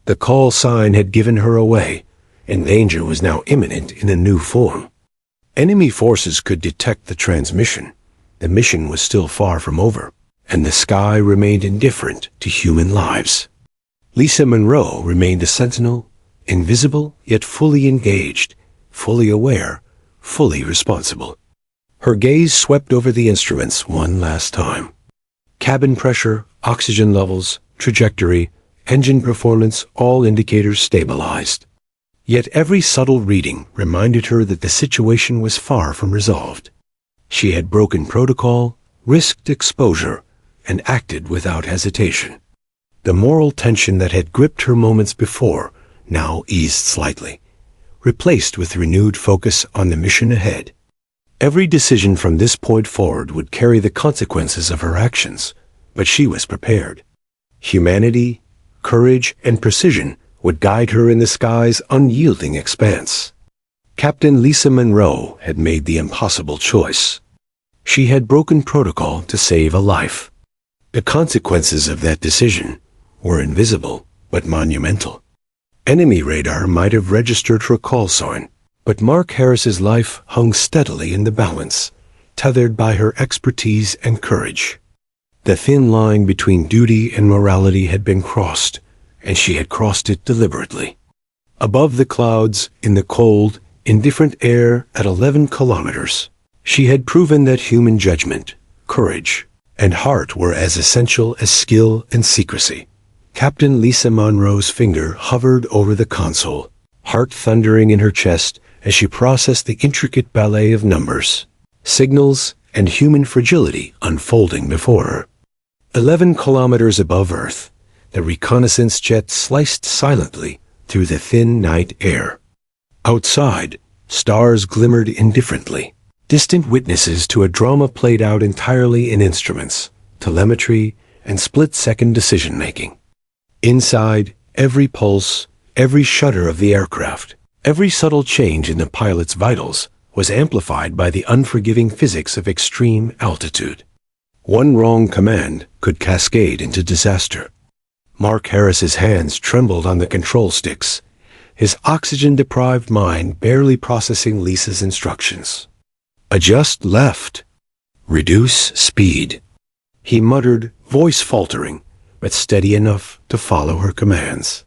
Speaker 1: The call sign had given her away, and danger was now imminent in a new form. Enemy forces could detect the transmission. The mission was still far from over, and the sky remained indifferent to human lives. Lisa Monroe remained a sentinel, invisible yet fully engaged, fully aware, fully responsible. Her gaze swept over the instruments one last time. Cabin pressure, oxygen levels, trajectory, engine performance, all indicators stabilized. Yet every subtle reading reminded her that the situation was far from resolved. She had broken protocol, risked exposure, and acted without hesitation. The moral tension that had gripped her moments before now eased slightly, replaced with renewed focus on the mission ahead. Every decision from this point forward would carry the consequences of her actions, but she was prepared. Humanity, courage, and precision would guide her in the sky's unyielding expanse. Captain Lisa Monroe had made the impossible choice. She had broken protocol to save a life. The consequences of that decision were invisible but monumental. Enemy radar might have registered her call sign, but Mark Harris's life hung steadily in the balance, tethered by her expertise and courage. The thin line between duty and morality had been crossed, and she had crossed it deliberately. Above the clouds, in the cold, indifferent air at 11 kilometers, she had proven that human judgment, courage, and heart were as essential as skill and secrecy. Captain Lisa Monroe's finger hovered over the console, heart thundering in her chest as she processed the intricate ballet of numbers, signals, and human fragility unfolding before her. 11 kilometers above Earth, the reconnaissance jet sliced silently through the thin night air. Outside, stars glimmered indifferently, distant witnesses to a drama played out entirely in instruments, telemetry, and split-second decision-making. Inside, every pulse, every shudder of the aircraft, every subtle change in the pilot's vitals was amplified by the unforgiving physics of extreme altitude. One wrong command could cascade into disaster. Mark Harris's hands trembled on the control sticks, his oxygen-deprived mind barely processing Lisa's instructions. "Adjust left. Reduce speed," he muttered, voice faltering, but steady enough to follow her commands.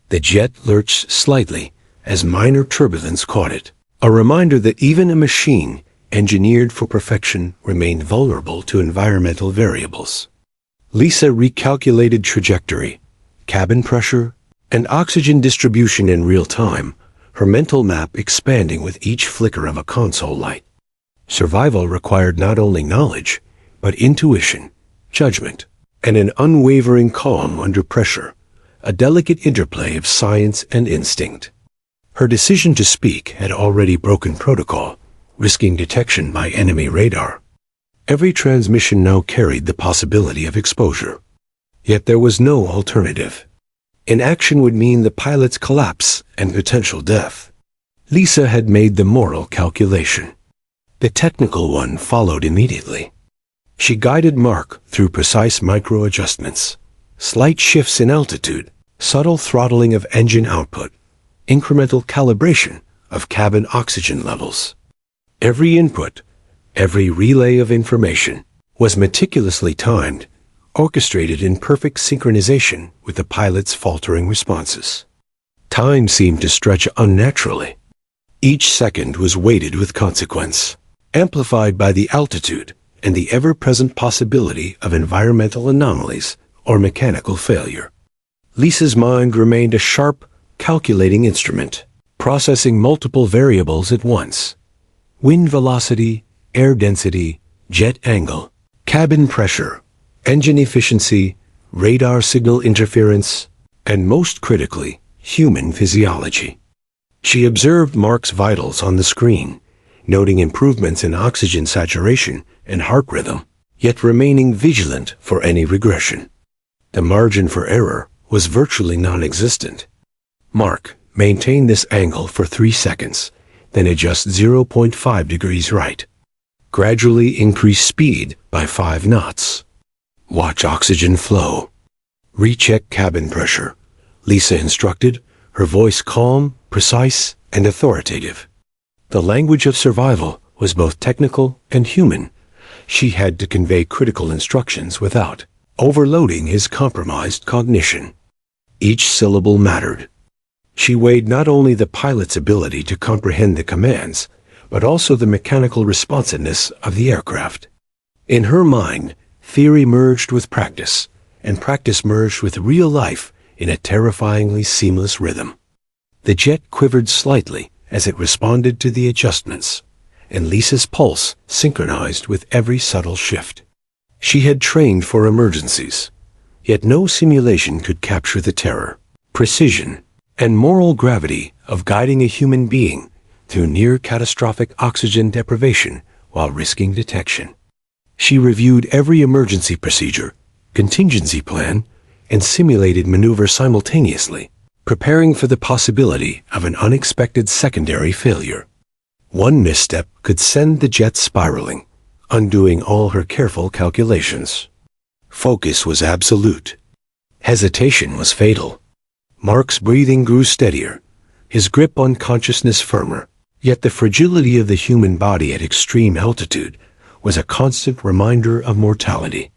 Speaker 1: The jet lurched slightly as minor turbulence caught it, a reminder that even a machine engineered for perfection remained vulnerable to environmental variables. Lisa recalculated trajectory, cabin pressure, and oxygen distribution in real time, her mental map expanding with each flicker of a console light. Survival required not only knowledge, but intuition, judgment, and an unwavering calm under pressure, a delicate interplay of science and instinct. Her decision to speak had already broken protocol, risking detection by enemy radar. Every transmission now carried the possibility of exposure. Yet there was no alternative. Inaction would mean the pilot's collapse and potential death. Lisa had made the moral calculation. The technical one followed immediately. She guided Mark through precise micro-adjustments, slight shifts in altitude, subtle throttling of engine output, incremental calibration of cabin oxygen levels. Every input, every relay of information, was meticulously timed, orchestrated in perfect synchronization with the pilot's faltering responses. Time seemed to stretch unnaturally. Each second was weighted with consequence, amplified by the altitude and the ever-present possibility of environmental anomalies or mechanical failure. Lisa's mind remained a sharp, calculating instrument, processing multiple variables at once. Wind velocity, air density, jet angle, cabin pressure, engine efficiency, radar signal interference, and most critically, human physiology. She observed Mark's vitals on the screen, noting improvements in oxygen saturation and heart rhythm, yet remaining vigilant for any regression. The margin for error was virtually non-existent. Mark maintained this angle for 3 seconds, then adjust 0.5 degrees right. Gradually increase speed by 5 knots. Watch oxygen flow. Recheck cabin pressure, Lisa instructed, her voice calm, precise, and authoritative. The language of survival was both technical and human. She had to convey critical instructions without overloading his compromised cognition. Each syllable mattered. She weighed not only the pilot's ability to comprehend the commands, but also the mechanical responsiveness of the aircraft. In her mind, theory merged with practice, and practice merged with real life in a terrifyingly seamless rhythm. The jet quivered slightly as it responded to the adjustments, and Lisa's pulse synchronized with every subtle shift. She had trained for emergencies, yet no simulation could capture the terror, precision, and moral gravity of guiding a human being through near-catastrophic oxygen deprivation while risking detection. She reviewed every emergency procedure, contingency plan, and simulated maneuver simultaneously, preparing for the possibility of an unexpected secondary failure. One misstep could send the jet spiraling, undoing all her careful calculations. Focus was absolute. Hesitation was fatal. Mark's breathing grew steadier, his grip on consciousness firmer, yet the fragility of the human body at extreme altitude was a constant reminder of mortality.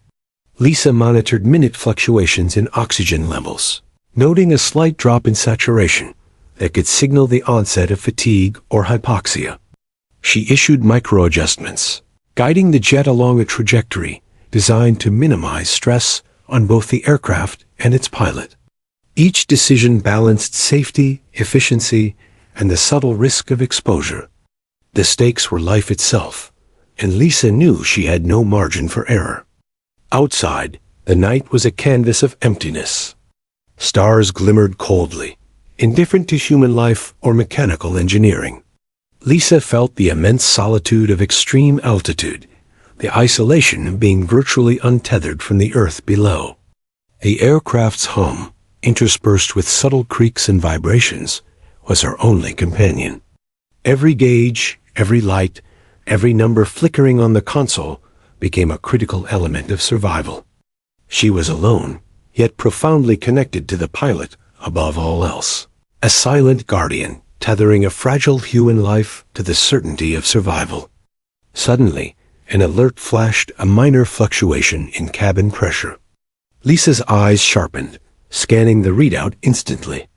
Speaker 1: Lisa monitored minute fluctuations in oxygen levels, noting a slight drop in saturation that could signal the onset of fatigue or hypoxia. She issued micro-adjustments, guiding the jet along a trajectory designed to minimize stress on both the aircraft and its pilot. Each decision balanced safety, efficiency, and the subtle risk of exposure. The stakes were life itself, and Lisa knew she had no margin for error. Outside, the night was a canvas of emptiness. Stars glimmered coldly, indifferent to human life or mechanical engineering. Lisa felt the immense solitude of extreme altitude, the isolation of being virtually untethered from the earth below. The aircraft's hum, interspersed with subtle creaks and vibrations, was her only companion. Every gauge, every light, every number flickering on the console became a critical element of survival. She was alone, yet profoundly connected to the pilot above all else. A silent guardian, tethering a fragile human life to the certainty of survival. Suddenly, an alert flashed, a minor fluctuation in cabin pressure. Lisa's eyes sharpened, scanning the readout instantly.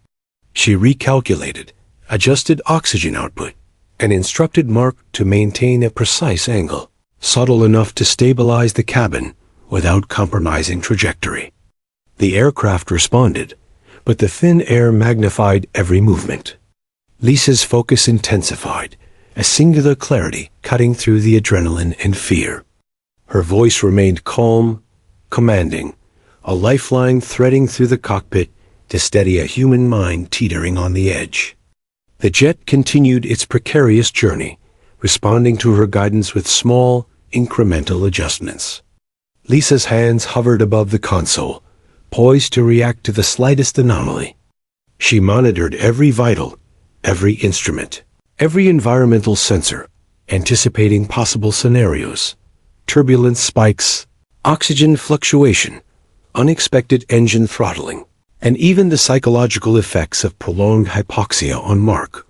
Speaker 1: She recalculated, adjusted oxygen output, and instructed Mark to maintain a precise angle, subtle enough to stabilize the cabin without compromising trajectory. The aircraft responded, but the thin air magnified every movement. Lisa's focus intensified, a singular clarity cutting through the adrenaline and fear. Her voice remained calm, commanding, a lifeline threading through the cockpit to steady a human mind teetering on the edge. The jet continued its precarious journey, responding to her guidance with small, incremental adjustments. Lisa's hands hovered above the console, poised to react to the slightest anomaly. She monitored every vital, every instrument, every environmental sensor, anticipating possible scenarios: turbulence spikes, oxygen fluctuation, unexpected engine throttling, and even the psychological effects of prolonged hypoxia on Mark.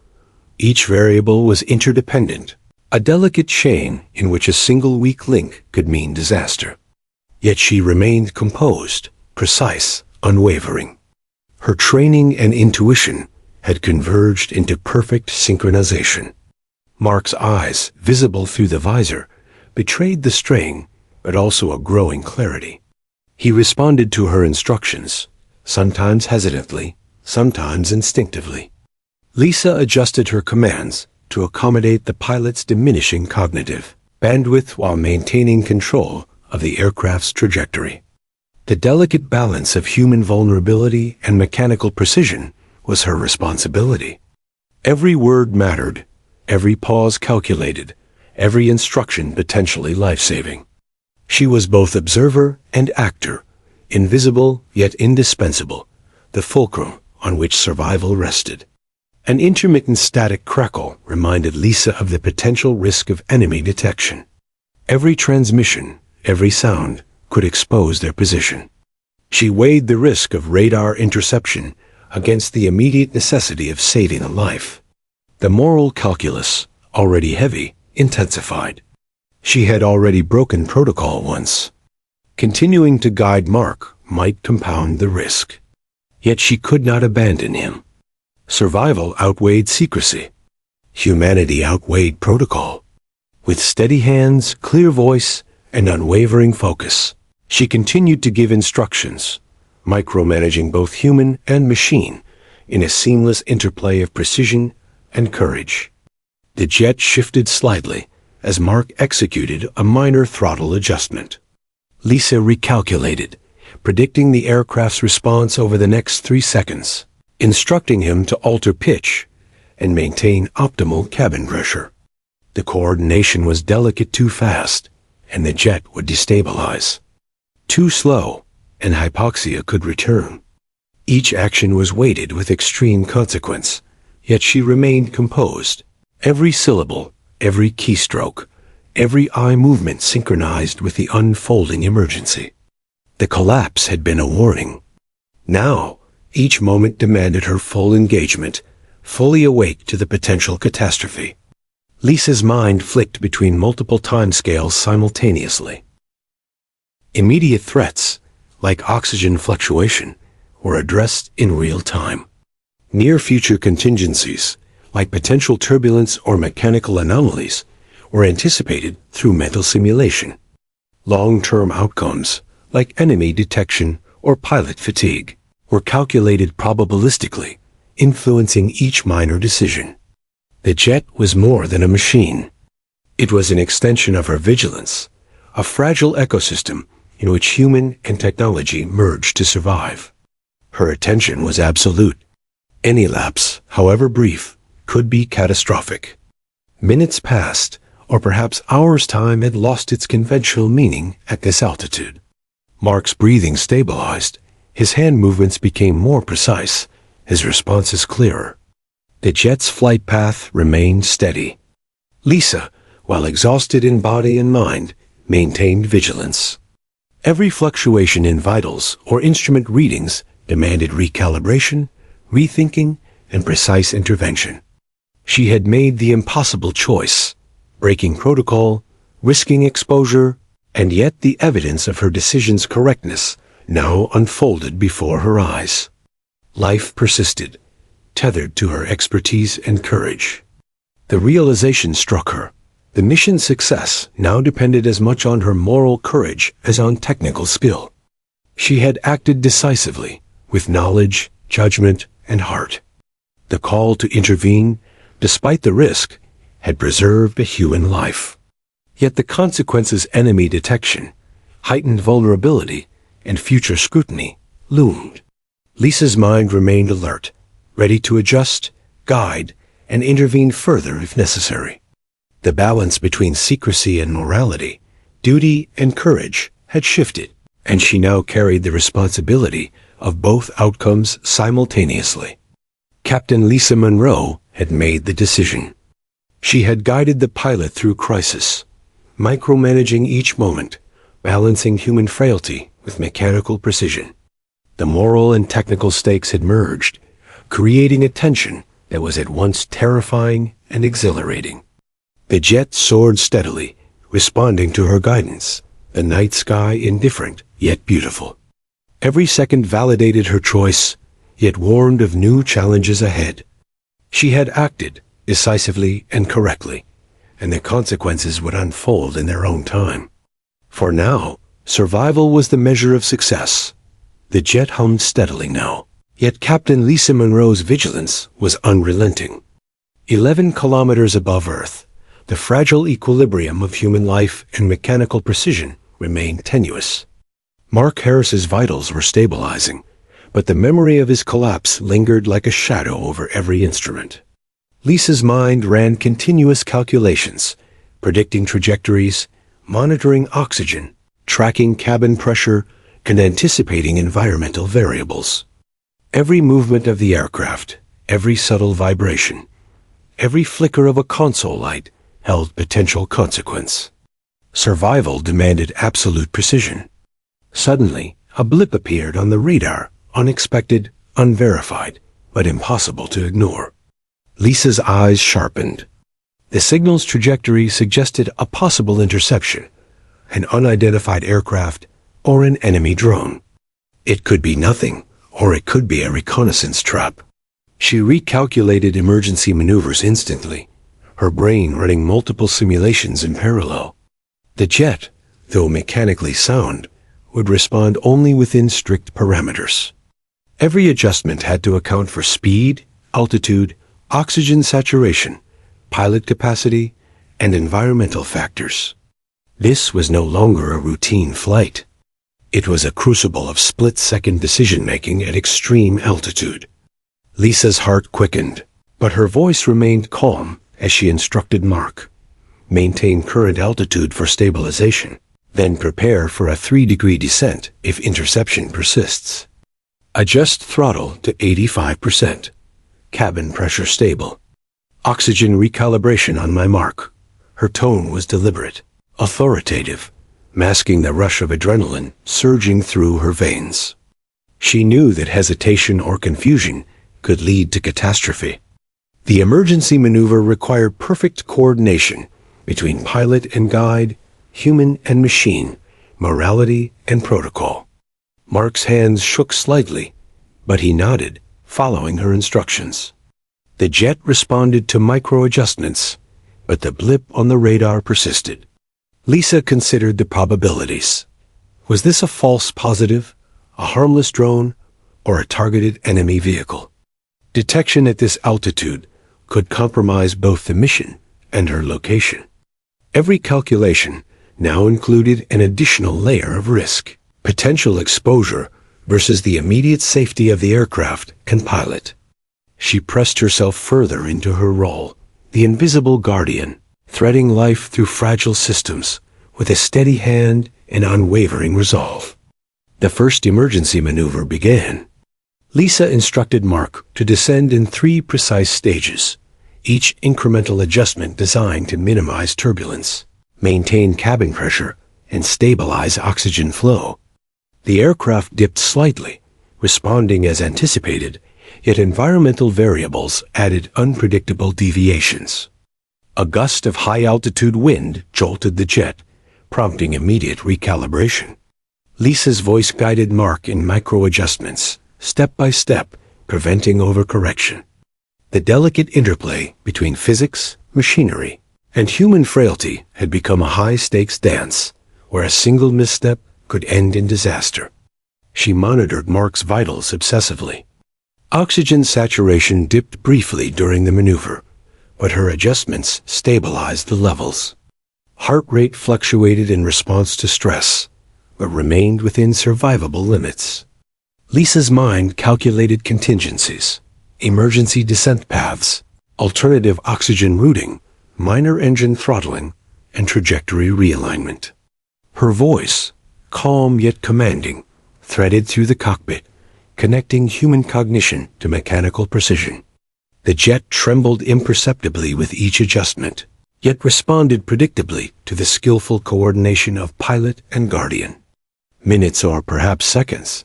Speaker 1: Each variable was interdependent, a delicate chain in which a single weak link could mean disaster. Yet she remained composed, precise, unwavering. Her training and intuition had converged into perfect synchronization. Mark's eyes, visible through the visor, betrayed the strain, but also a growing clarity. He responded to her instructions, sometimes hesitantly, sometimes instinctively. Lisa adjusted her commands to accommodate the pilot's diminishing cognitive bandwidth while maintaining control of the aircraft's trajectory. The delicate balance of human vulnerability and mechanical precision was her responsibility. Every word mattered, every pause calculated, every instruction potentially life-saving. She was both observer and actor, invisible yet indispensable, the fulcrum on which survival rested. An intermittent static crackle reminded Lisa of the potential risk of enemy detection. Every transmission, every sound, could expose their position. She weighed the risk of radar interception against the immediate necessity of saving a life. The moral calculus, already heavy, intensified. She had already broken protocol once. Continuing to guide Mark might compound the risk. Yet she could not abandon him. Survival outweighed secrecy. Humanity outweighed protocol. With steady hands, clear voice, and unwavering focus, she continued to give instructions, micromanaging both human and machine in a seamless interplay of precision and courage. The jet shifted slightly as Mark executed a minor throttle adjustment. Lisa recalculated, predicting the aircraft's response over the next 3 seconds, instructing him to alter pitch and maintain optimal cabin pressure. The coordination was delicate too fast, and the jet would destabilize. Too slow, and hypoxia could return. Each action was weighted with extreme consequence, yet she remained composed. Every syllable, every keystroke, every eye movement synchronized with the unfolding emergency. The collapse had been a warning. Now, each moment demanded her full engagement, fully awake to the potential catastrophe. Lisa's mind flicked between multiple timescales simultaneously. Immediate threats, like oxygen fluctuation, were addressed in real time. Near-future contingencies, like potential turbulence or mechanical anomalies, were anticipated through mental simulation. Long-term outcomes, like enemy detection or pilot fatigue, were calculated probabilistically, influencing each minor decision. The jet was more than a machine. It was an extension of her vigilance, a fragile ecosystem in which human and technology merged to survive. Her attention was absolute. Any lapse, however brief, could be catastrophic. Minutes passed, or perhaps hours' time had lost its conventional meaning at this altitude. Mark's breathing stabilized, his hand movements became more precise, his responses clearer. The jet's flight path remained steady. Lisa, while exhausted in body and mind, maintained vigilance. Every fluctuation in vitals or instrument readings demanded recalibration, rethinking, and precise intervention. She had made the impossible choice, breaking protocol, risking exposure, and yet the evidence of her decision's correctness now unfolded before her eyes. Life persisted, tethered to her expertise and courage. The realization struck her. The mission's success now depended as much on her moral courage as on technical skill. She had acted decisively, with knowledge, judgment, and heart. The call to intervene, despite the risk, had preserved a human life. Yet the consequences, enemy detection, heightened vulnerability, and future scrutiny loomed. Lisa's mind remained alert, ready to adjust, guide, and intervene further if necessary. The balance between secrecy and morality, duty and courage, had shifted, and she now carried the responsibility of both outcomes simultaneously. Captain Lisa Monroe had made the decision. She had guided the pilot through crisis, micromanaging each moment, balancing human frailty with mechanical precision. The moral and technical stakes had merged, creating a tension that was at once terrifying and exhilarating. The jet soared steadily, responding to her guidance, the night sky indifferent yet beautiful. Every second validated her choice, yet warned of new challenges ahead. She had acted decisively and correctly, and the consequences would unfold in their own time. For now, survival was the measure of success. The jet hummed steadily now, yet Captain Lisa Monroe's vigilance was unrelenting. 11 kilometers above Earth, the fragile equilibrium of human life and mechanical precision remained tenuous. Mark Harris's vitals were stabilizing, but the memory of his collapse lingered like a shadow over every instrument. Lisa's mind ran continuous calculations, predicting trajectories, monitoring oxygen, tracking cabin pressure, and anticipating environmental variables. Every movement of the aircraft, every subtle vibration, every flicker of a console light held potential consequence. Survival demanded absolute precision. Suddenly, a blip appeared on the radar, unexpected, unverified, but impossible to ignore. Lisa's eyes sharpened. The signal's trajectory suggested a possible interception, an unidentified aircraft, or an enemy drone. It could be nothing, or it could be a reconnaissance trap. She recalculated emergency maneuvers instantly, her brain running multiple simulations in parallel. The jet, though mechanically sound, would respond only within strict parameters. Every adjustment had to account for speed, altitude, oxygen saturation, pilot capacity, and environmental factors. This was no longer a routine flight. It was a crucible of split-second decision-making at extreme altitude. Lisa's heart quickened, but her voice remained calm as she instructed Mark. Maintain current altitude for stabilization, then prepare for a 3-degree descent if interception persists. Adjust throttle to 85%. Cabin pressure stable. Oxygen recalibration on my mark. Her tone was deliberate, authoritative, masking the rush of adrenaline surging through her veins. She knew that hesitation or confusion could lead to catastrophe. The emergency maneuver required perfect coordination between pilot and guide, human and machine, morality and protocol. Mark's hands shook slightly, but he nodded, following her instructions. The jet responded to micro-adjustments, but the blip on the radar persisted. Lisa considered the probabilities. Was this a false positive, a harmless drone, or a targeted enemy vehicle? Detection at this altitude could compromise both the mission and her location. Every calculation now included an additional layer of risk, potential exposure versus the immediate safety of the aircraft and pilot. She pressed herself further into her role, the invisible guardian, threading life through fragile systems with a steady hand and unwavering resolve. The first emergency maneuver began. Lisa instructed Mark to descend in 3 precise stages, each incremental adjustment designed to minimize turbulence, maintain cabin pressure, and stabilize oxygen flow. The aircraft dipped slightly, responding as anticipated, yet environmental variables added unpredictable deviations. A gust of high-altitude wind jolted the jet, prompting immediate recalibration. Lisa's voice guided Mark in micro-adjustments, step by step, preventing overcorrection. The delicate interplay between physics, machinery, and human frailty had become a high-stakes dance, where a single misstep could end in disaster. She monitored Mark's vitals obsessively. Oxygen saturation dipped briefly during the maneuver, but her adjustments stabilized the levels. Heart rate fluctuated in response to stress, but remained within survivable limits. Lisa's mind calculated contingencies, emergency descent paths, alternative oxygen routing, minor engine throttling, and trajectory realignment. Her voice, calm yet commanding, threaded through the cockpit, connecting human cognition to mechanical precision. The jet trembled imperceptibly with each adjustment, yet responded predictably to the skillful coordination of pilot and guardian. Minutes or perhaps seconds,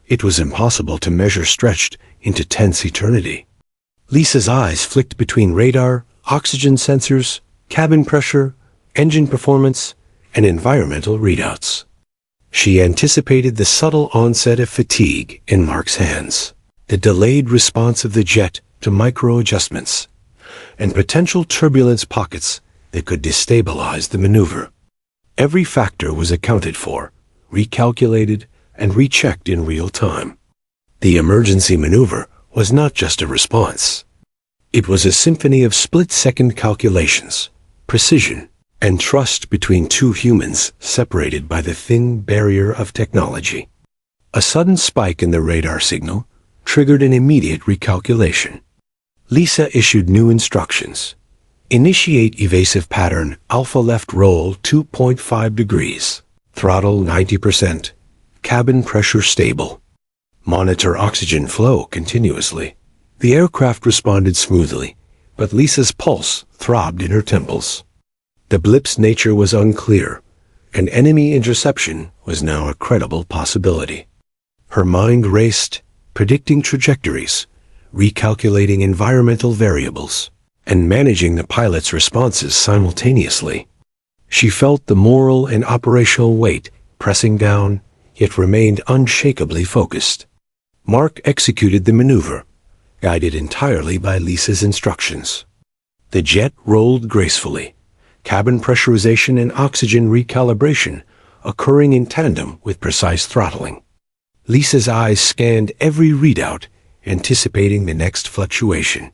Speaker 1: it was impossible to measure, stretched into tense eternity. Lisa's eyes flicked between radar, oxygen sensors, cabin pressure, engine performance, and environmental readouts. She anticipated the subtle onset of fatigue in Mark's hands, the delayed response of the jet to micro-adjustments, and potential turbulence pockets that could destabilize the maneuver. Every factor was accounted for, recalculated, and rechecked in real time. The emergency maneuver was not just a response. It was a symphony of split-second calculations, precision, and trust between two humans separated by the thin barrier of technology. A sudden spike in the radar signal triggered an immediate recalculation. Lisa issued new instructions. Initiate evasive pattern alpha left roll 2.5 degrees. Throttle 90%. Cabin pressure stable. Monitor oxygen flow continuously. The aircraft responded smoothly, but Lisa's pulse throbbed in her temples. The blip's nature was unclear, and enemy interception was now a credible possibility. Her mind raced, predicting trajectories, recalculating environmental variables, and managing the pilot's responses simultaneously. She felt the moral and operational weight pressing down, yet remained unshakably focused. Mark executed the maneuver, guided entirely by Lisa's instructions. The jet rolled gracefully, cabin pressurization and oxygen recalibration occurring in tandem with precise throttling. Lisa's eyes scanned every readout, anticipating the next fluctuation.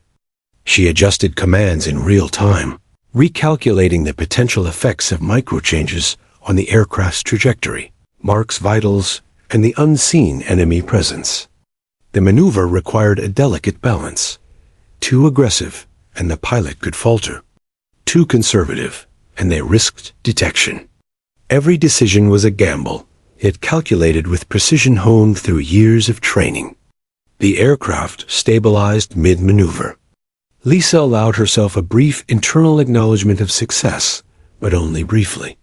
Speaker 1: She adjusted commands in real time, recalculating the potential effects of microchanges on the aircraft's trajectory, Mark's vitals, and the unseen enemy presence. The maneuver required a delicate balance. Too aggressive, and the pilot could falter. Too conservative, and they risked detection. Every decision was a gamble, yet calculated with precision honed through years of training. The aircraft stabilized mid-maneuver. Lisa allowed herself a brief internal acknowledgement of success, but only briefly.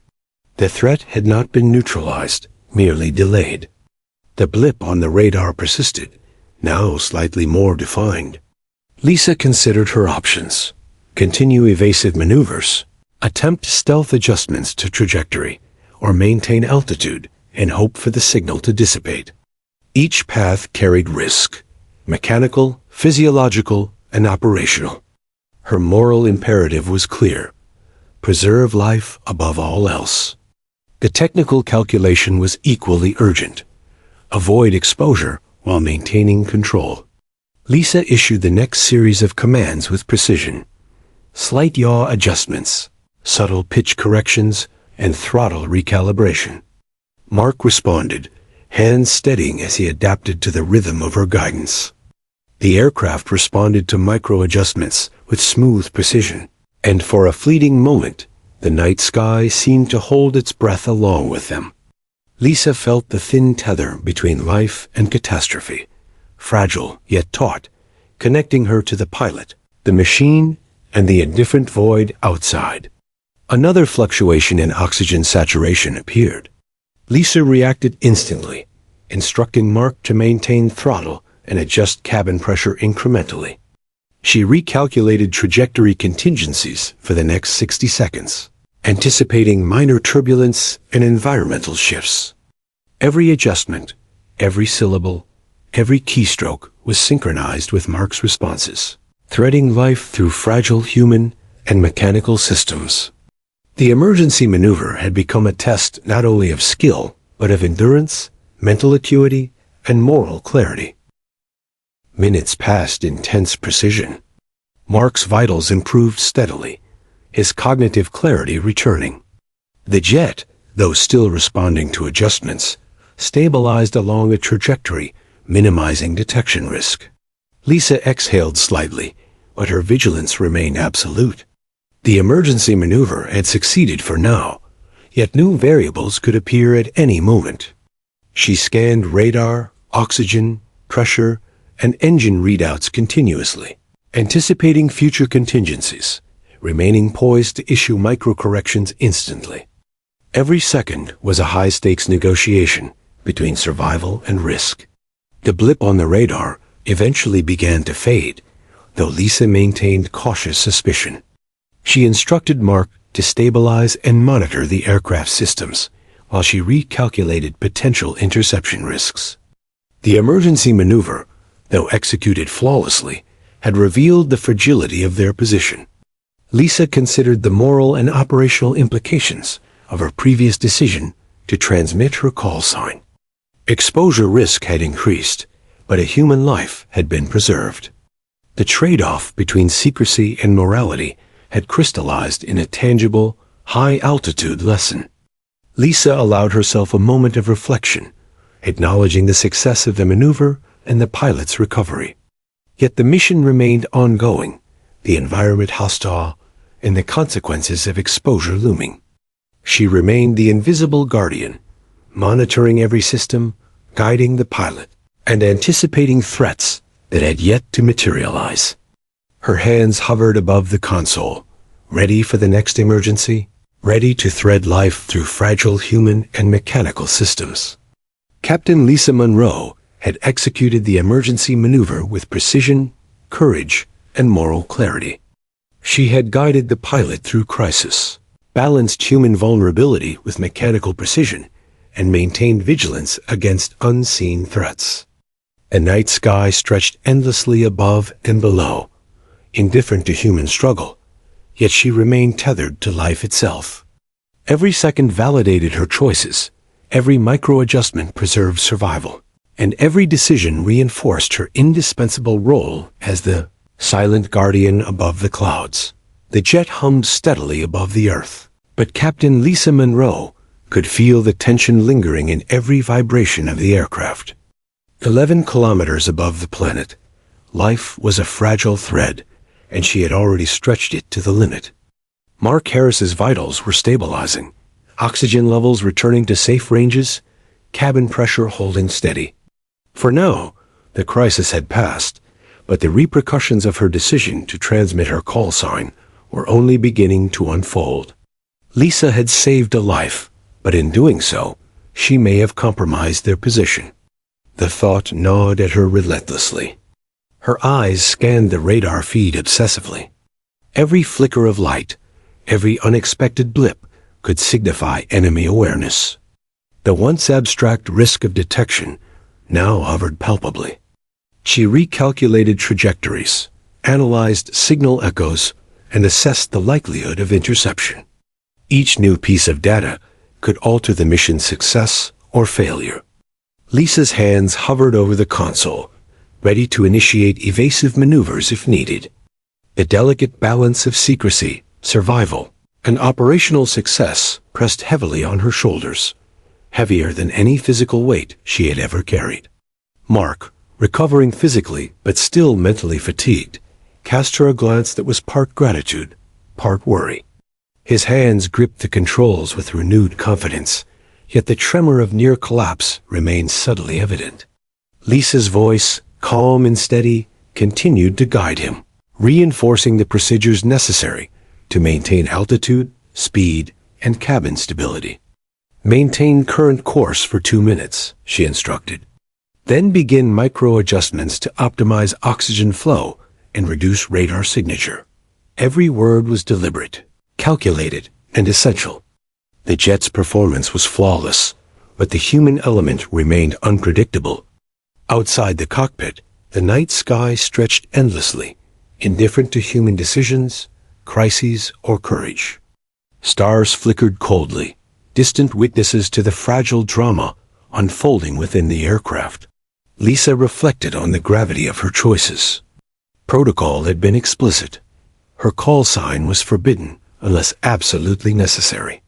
Speaker 1: The threat had not been neutralized, merely delayed. The blip on the radar persisted, now slightly more defined. Lisa considered her options. Continue evasive maneuvers, attempt stealth adjustments to trajectory, or maintain altitude and hope for the signal to dissipate. Each path carried risk, mechanical, physiological, and operational. Her moral imperative was clear: preserve life above all else. The technical calculation was equally urgent: avoid exposure while maintaining control. Lisa issued the next series of commands with precision: slight yaw adjustments, subtle pitch corrections, and throttle recalibration. Mark responded, hands steadying as he adapted to the rhythm of her guidance. The aircraft responded to micro-adjustments with smooth precision, and for a fleeting moment, the night sky seemed to hold its breath along with them. Lisa felt the thin tether between life and catastrophe, fragile yet taut, connecting her to the pilot, the machine, and the indifferent void outside. Another fluctuation in oxygen saturation appeared. Lisa reacted instantly, instructing Mark to maintain throttle and adjust cabin pressure incrementally. She recalculated trajectory contingencies for the next 60 seconds, anticipating minor turbulence and environmental shifts. Every adjustment, every syllable, every keystroke was synchronized with Mark's responses, threading life through fragile human and mechanical systems. The emergency maneuver had become a test not only of skill, but of endurance, mental acuity, and moral clarity. Minutes passed in tense precision. Mark's vitals improved steadily, his cognitive clarity returning. The jet, though still responding to adjustments, stabilized along a trajectory, minimizing detection risk. Lisa exhaled slightly, but her vigilance remained absolute. The emergency maneuver had succeeded for now, yet new variables could appear at any moment. She scanned radar, oxygen, pressure, and engine readouts continuously, anticipating future contingencies, remaining poised to issue micro-corrections instantly. Every second was a high-stakes negotiation between survival and risk. The blip on the radar eventually began to fade, though Lisa maintained cautious suspicion. She instructed Mark to stabilize and monitor the aircraft systems, while she recalculated potential interception risks. The emergency maneuver, though executed flawlessly, had revealed the fragility of their position. Lisa considered the moral and operational implications of her previous decision to transmit her call sign. Exposure risk had increased, but a human life had been preserved. The trade-off between secrecy and morality had crystallized in a tangible, high-altitude lesson. Lisa allowed herself a moment of reflection, acknowledging the success of the maneuver and the pilot's recovery. Yet the mission remained ongoing, the environment hostile, and the consequences of exposure looming. She remained the invisible guardian, monitoring every system, guiding the pilot, and anticipating threats that had yet to materialize. Her hands hovered above the console, ready for the next emergency, ready to thread life through fragile human and mechanical systems. Captain Lisa Monroe had executed the emergency maneuver with precision, courage, and moral clarity. She had guided the pilot through crisis, balanced human vulnerability with mechanical precision, and maintained vigilance against unseen threats. A night sky stretched endlessly above and below, indifferent to human struggle, yet she remained tethered to life itself. Every second validated her choices, every micro-adjustment preserved survival, and every decision reinforced her indispensable role as the silent guardian above the clouds. The jet hummed steadily above the earth, but Captain Lisa Monroe could feel the tension lingering in every vibration of the aircraft. 11 kilometers above the planet, life was a fragile thread, and she had already stretched it to the limit. Mark Harris's vitals were stabilizing, oxygen levels returning to safe ranges, cabin pressure holding steady. For now, the crisis had passed, but the repercussions of her decision to transmit her call sign were only beginning to unfold. Lisa had saved a life, but in doing so, she may have compromised their position. The thought gnawed at her relentlessly. Her eyes scanned the radar feed obsessively. Every flicker of light, every unexpected blip could signify enemy awareness. The once abstract risk of detection now hovered palpably. She recalculated trajectories, analyzed signal echoes, and assessed the likelihood of interception. Each new piece of data could alter the mission's success or failure. Lisa's hands hovered over the console, ready to initiate evasive maneuvers if needed. The delicate balance of secrecy, survival, and operational success pressed heavily on her shoulders, heavier than any physical weight she had ever carried. Mark, recovering physically but still mentally fatigued, cast her a glance that was part gratitude, part worry. His hands gripped the controls with renewed confidence, yet the tremor of near collapse remained subtly evident. Lisa's voice, calm and steady, continued to guide him, reinforcing the procedures necessary to maintain altitude, speed, and cabin stability. Maintain current course for 2 minutes, she instructed. Then begin micro-adjustments to optimize oxygen flow and reduce radar signature. Every word was deliberate, calculated, and essential. The jet's performance was flawless, but the human element remained unpredictable. Outside the cockpit, the night sky stretched endlessly, indifferent to human decisions, crises, or courage. Stars flickered coldly, distant witnesses to the fragile drama unfolding within the aircraft. Lisa reflected on the gravity of her choices. Protocol had been explicit. Her call sign was forbidden unless absolutely necessary.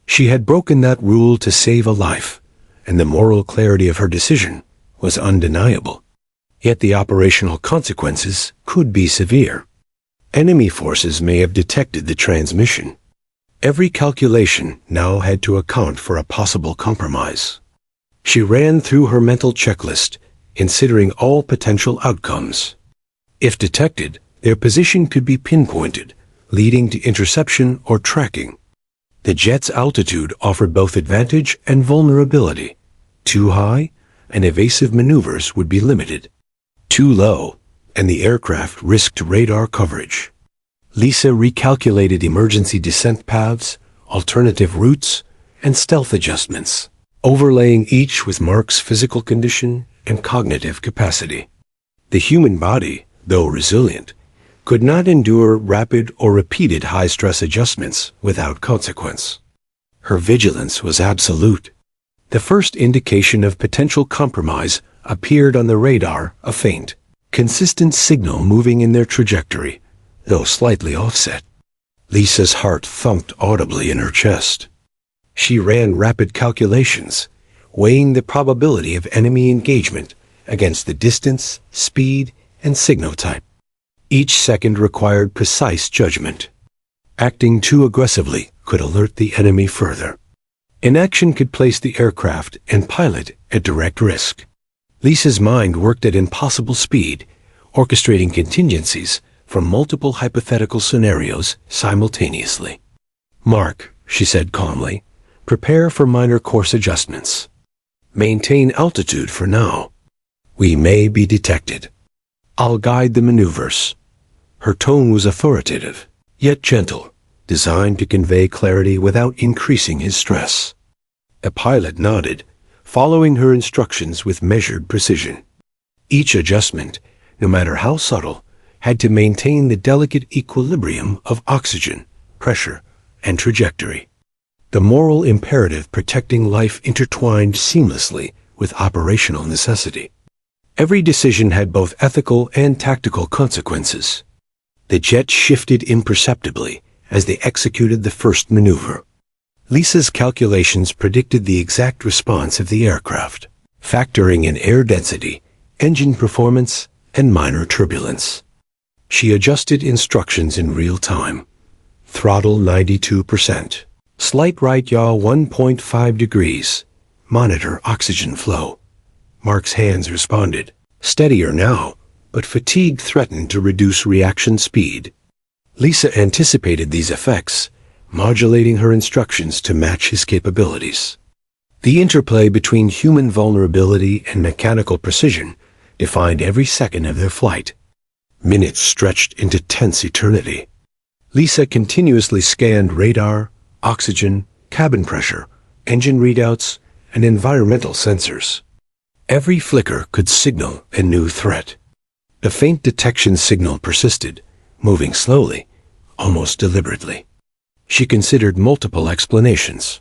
Speaker 1: She had broken that rule to save a life, and the moral clarity of her decision was undeniable. Yet the operational consequences could be severe. Enemy forces may have detected the transmission. Every calculation now had to account for a possible compromise. She ran through her mental checklist, considering all potential outcomes. If detected, their position could be pinpointed, leading to interception or tracking. The jet's altitude offered both advantage and vulnerability. Too high, and evasive maneuvers would be limited. Too low, and the aircraft risked radar coverage. Lisa recalculated emergency descent paths, alternative routes, and stealth adjustments, overlaying each with Mark's physical condition and cognitive capacity. The human body, though resilient, could not endure rapid or repeated high-stress adjustments without consequence. Her vigilance was absolute. The first indication of potential compromise appeared on the radar, a faint, consistent signal moving in their trajectory, though slightly offset. Lisa's heart thumped audibly in her chest. She ran rapid calculations, weighing the probability of enemy engagement against the distance, speed, and signal type. Each second required precise judgment. Acting too aggressively could alert the enemy further. Inaction could place the aircraft and pilot at direct risk. Lisa's mind worked at impossible speed, orchestrating contingencies from multiple hypothetical scenarios simultaneously. "Mark," she said calmly, "prepare for minor course adjustments. Maintain altitude for now. We may be detected. I'll guide the maneuvers." Her tone was authoritative, yet gentle, designed to convey clarity without increasing his stress. The pilot nodded, following her instructions with measured precision. Each adjustment, no matter how subtle, had to maintain the delicate equilibrium of oxygen, pressure, and trajectory. The moral imperative protecting life intertwined seamlessly with operational necessity. Every decision had both ethical and tactical consequences. The jet shifted imperceptibly as they executed the first maneuver. Lisa's calculations predicted the exact response of the aircraft, factoring in air density, engine performance, and minor turbulence. She adjusted instructions in real time. Throttle 92%. Slight right yaw 1.5 degrees. Monitor oxygen flow. Mark's hands responded. Steadier now, but fatigue threatened to reduce reaction speed. Lisa anticipated these effects, modulating her instructions to match his capabilities. The interplay between human vulnerability and mechanical precision defined every second of their flight. Minutes stretched into tense eternity. Lisa continuously scanned radar, oxygen, cabin pressure, engine readouts, and environmental sensors. Every flicker could signal a new threat. The faint detection signal persisted, moving slowly, almost deliberately. She considered multiple explanations.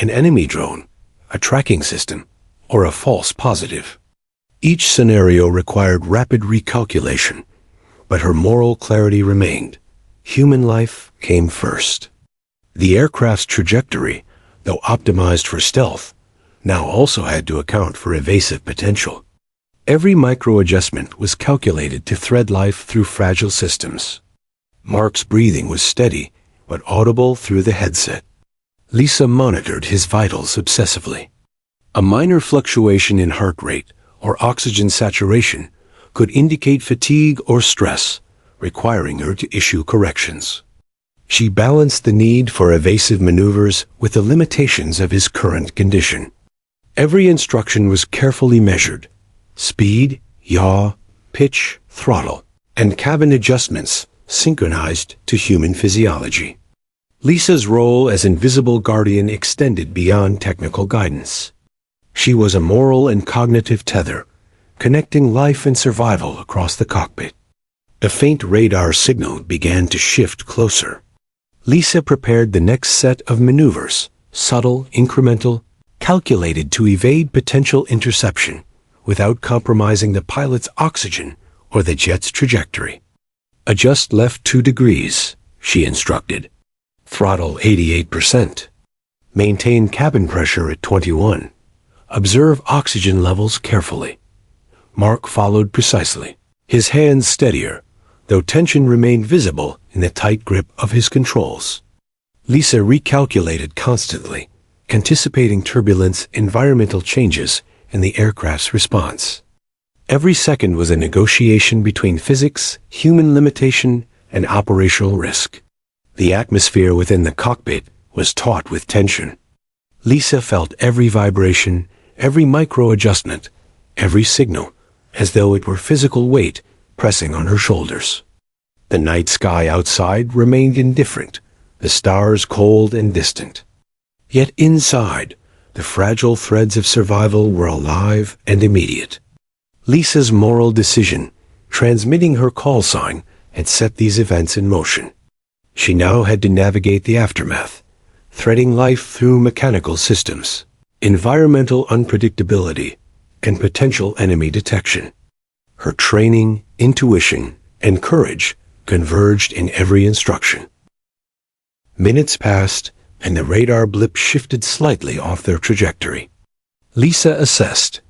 Speaker 1: An enemy drone, a tracking system, or a false positive. Each scenario required rapid recalculation, but her moral clarity remained. Human life came first. The aircraft's trajectory, though optimized for stealth, now also had to account for evasive potential. Every micro-adjustment was calculated to thread life through fragile systems. Mark's breathing was steady, but audible through the headset. Lisa monitored his vitals obsessively. A minor fluctuation in heart rate or oxygen saturation could indicate fatigue or stress, requiring her to issue corrections. She balanced the need for evasive maneuvers with the limitations of his current condition. Every instruction was carefully measured. Speed, yaw, pitch, throttle, and cabin adjustments synchronized to human physiology. Lisa's role as invisible guardian extended beyond technical guidance. She was a moral and cognitive tether, connecting life and survival across the cockpit. The faint radar signal began to shift closer. Lisa prepared the next set of maneuvers, subtle, incremental, calculated to evade potential interception without compromising the pilot's oxygen or the jet's trajectory. "Adjust left 2 degrees," she instructed. "Throttle 88%. Maintain cabin pressure at 21. Observe oxygen levels carefully." Mark followed precisely, his hands steadier, though tension remained visible in the tight grip of his controls. Lisa recalculated constantly, anticipating turbulence, environmental changes, and the aircraft's response. Every second was a negotiation between physics, human limitation, and operational risk. The atmosphere within the cockpit was taut with tension. Lisa felt every vibration, every micro-adjustment, every signal, as though it were physical weight pressing on her shoulders. The night sky outside remained indifferent, the stars cold and distant. Yet inside, the fragile threads of survival were alive and immediate. Lisa's moral decision, transmitting her call sign, had set these events in motion. She now had to navigate the aftermath, threading life through mechanical systems, environmental unpredictability, and potential enemy detection. Her training, intuition, and courage converged in every instruction. Minutes passed, and the radar blip shifted slightly off their trajectory. Lisa assessed.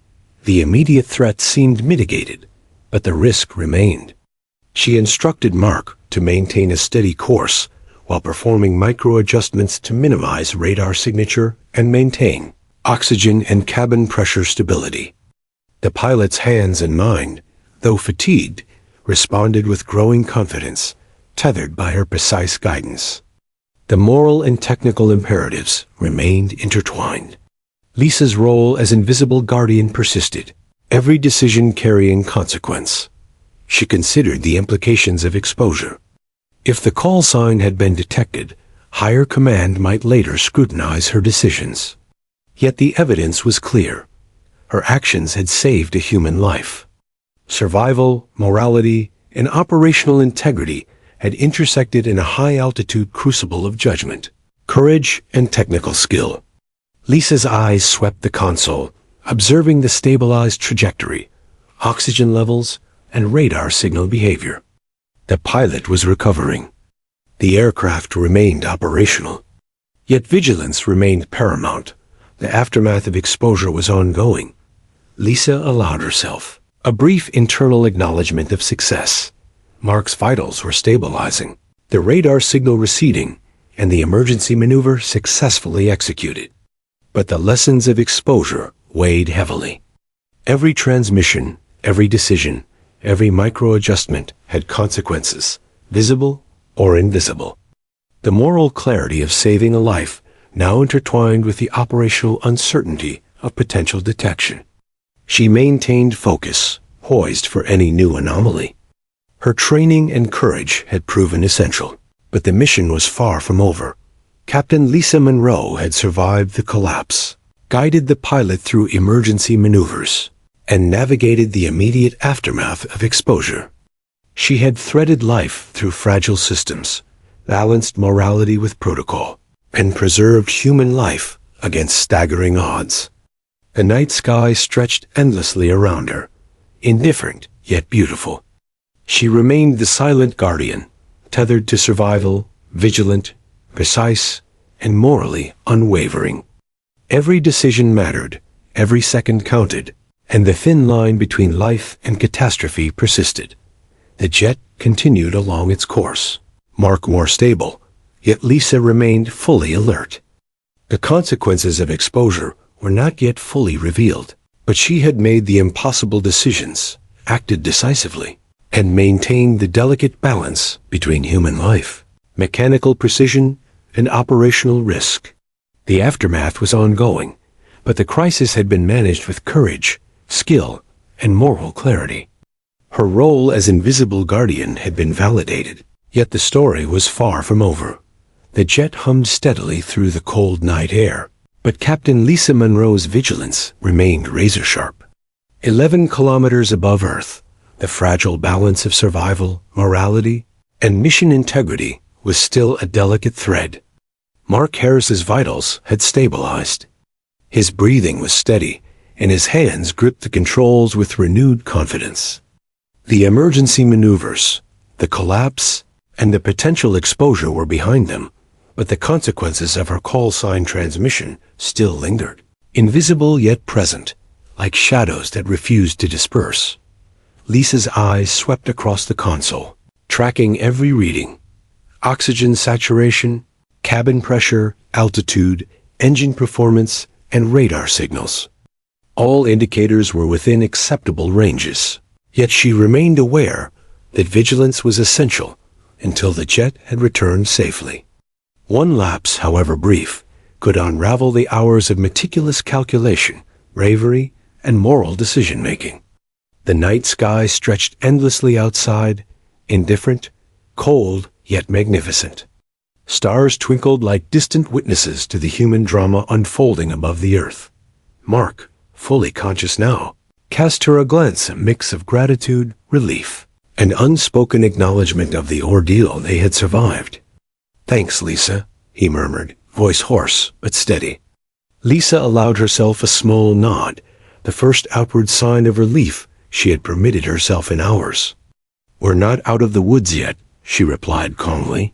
Speaker 1: The immediate threat seemed mitigated, but the risk remained. She instructed Mark to maintain a steady course while performing micro-adjustments to minimize radar signature and maintain oxygen and cabin pressure stability. The pilot's hands and mind, though fatigued, responded with growing confidence, tethered by her precise guidance. The moral and technical imperatives remained intertwined. Lisa's role as invisible guardian persisted, every decision carrying consequence. She considered the implications of exposure. If the call sign had been detected, higher command might later scrutinize her decisions. Yet the evidence was clear. Her actions had saved a human life. Survival, morality, and operational integrity had intersected in a high-altitude crucible of judgment, courage, and technical skill. Lisa's eyes swept the console, observing the stabilized trajectory, oxygen levels, and radar signal behavior. The pilot was recovering. The aircraft remained operational. Yet vigilance remained paramount. The aftermath of exposure was ongoing. Lisa allowed herself a brief internal acknowledgement of success. Mark's vitals were stabilizing, the radar signal receding, and the emergency maneuver successfully executed. But the lessons of exposure weighed heavily. Every transmission, every decision, every micro-adjustment had consequences, visible or invisible. The moral clarity of saving a life now intertwined with the operational uncertainty of potential detection. She maintained focus, poised for any new anomaly. Her training and courage had proven essential, but the mission was far from over. Captain Lisa Monroe had survived the collapse, guided the pilot through emergency maneuvers, and navigated the immediate aftermath of exposure. She had threaded life through fragile systems, balanced morality with protocol, and preserved human life against staggering odds. The night sky stretched endlessly around her, indifferent yet beautiful. She remained the silent guardian, tethered to survival, vigilant, precise, and morally unwavering. Every decision mattered, every second counted, and the thin line between life and catastrophe persisted. The jet continued along its course, Mark more stable, yet Lisa remained fully alert. The consequences of exposure were not yet fully revealed, but she had made the impossible decisions, acted decisively, and maintained the delicate balance between human life, mechanical precision, and operational risk. The aftermath was ongoing, but the crisis had been managed with courage, skill, and moral clarity. Her role as invisible guardian had been validated, yet the story was far from over. The jet hummed steadily through the cold night air, but Captain Lisa Monroe's vigilance remained razor-sharp. 11 kilometers above Earth, the fragile balance of survival, morality, and mission integrity was still a delicate thread. Mark Harris's vitals had stabilized. His breathing was steady, and his hands gripped the controls with renewed confidence. The emergency maneuvers, the collapse, and the potential exposure were behind them, but the consequences of her call sign transmission still lingered, invisible yet present, like shadows that refused to disperse. Lisa's eyes swept across the console, tracking every reading: oxygen saturation, cabin pressure, altitude, engine performance, and radar signals. All indicators were within acceptable ranges, yet she remained aware that vigilance was essential until the jet had returned safely. One lapse, however brief, could unravel the hours of meticulous calculation, bravery, and moral decision-making. The night sky stretched endlessly outside, indifferent, cold, yet magnificent. Stars twinkled like distant witnesses to the human drama unfolding above the earth. Mark, fully conscious now, cast her a glance, a mix of gratitude, relief, and unspoken acknowledgement of the ordeal they had survived. "Thanks, Lisa," he murmured, voice hoarse but steady. Lisa allowed herself a small nod, the first outward sign of relief she had permitted herself in hours. "We're not out of the woods yet," she replied calmly.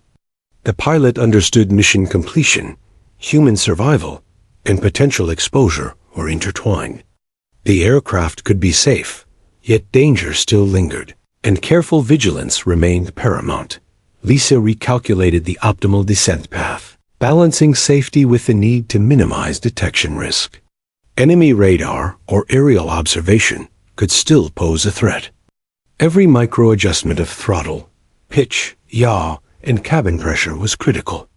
Speaker 1: The pilot understood mission completion, human survival, and potential exposure were intertwined. The aircraft could be safe, yet danger still lingered, and careful vigilance remained paramount. Lisa recalculated the optimal descent path, balancing safety with the need to minimize detection risk. Enemy radar or aerial observation could still pose a threat. Every micro-adjustment of throttle, pitch, yaw, and cabin pressure was critical.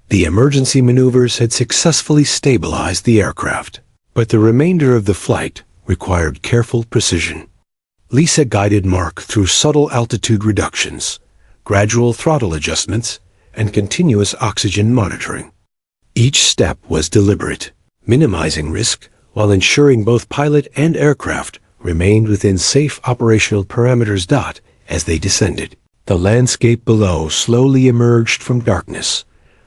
Speaker 1: The emergency maneuvers had successfully stabilized the aircraft, but the remainder of the flight required careful precision. Lisa guided Mark through subtle altitude reductions, gradual throttle adjustments, and continuous oxygen monitoring. Each step was deliberate, minimizing risk while ensuring both pilot and aircraft remained within safe operational parameters. As they descended, the landscape below slowly emerged from darkness,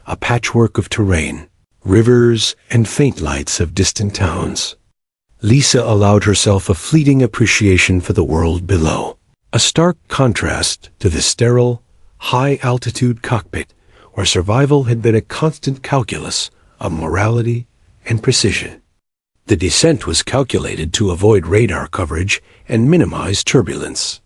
Speaker 1: a patchwork of terrain, rivers, and faint lights of distant towns. Lisa allowed herself a fleeting appreciation for the world below, a stark contrast to the sterile, high-altitude cockpit where survival had been a constant calculus of morality and precision. The descent was calculated to avoid radar coverage and minimize turbulence.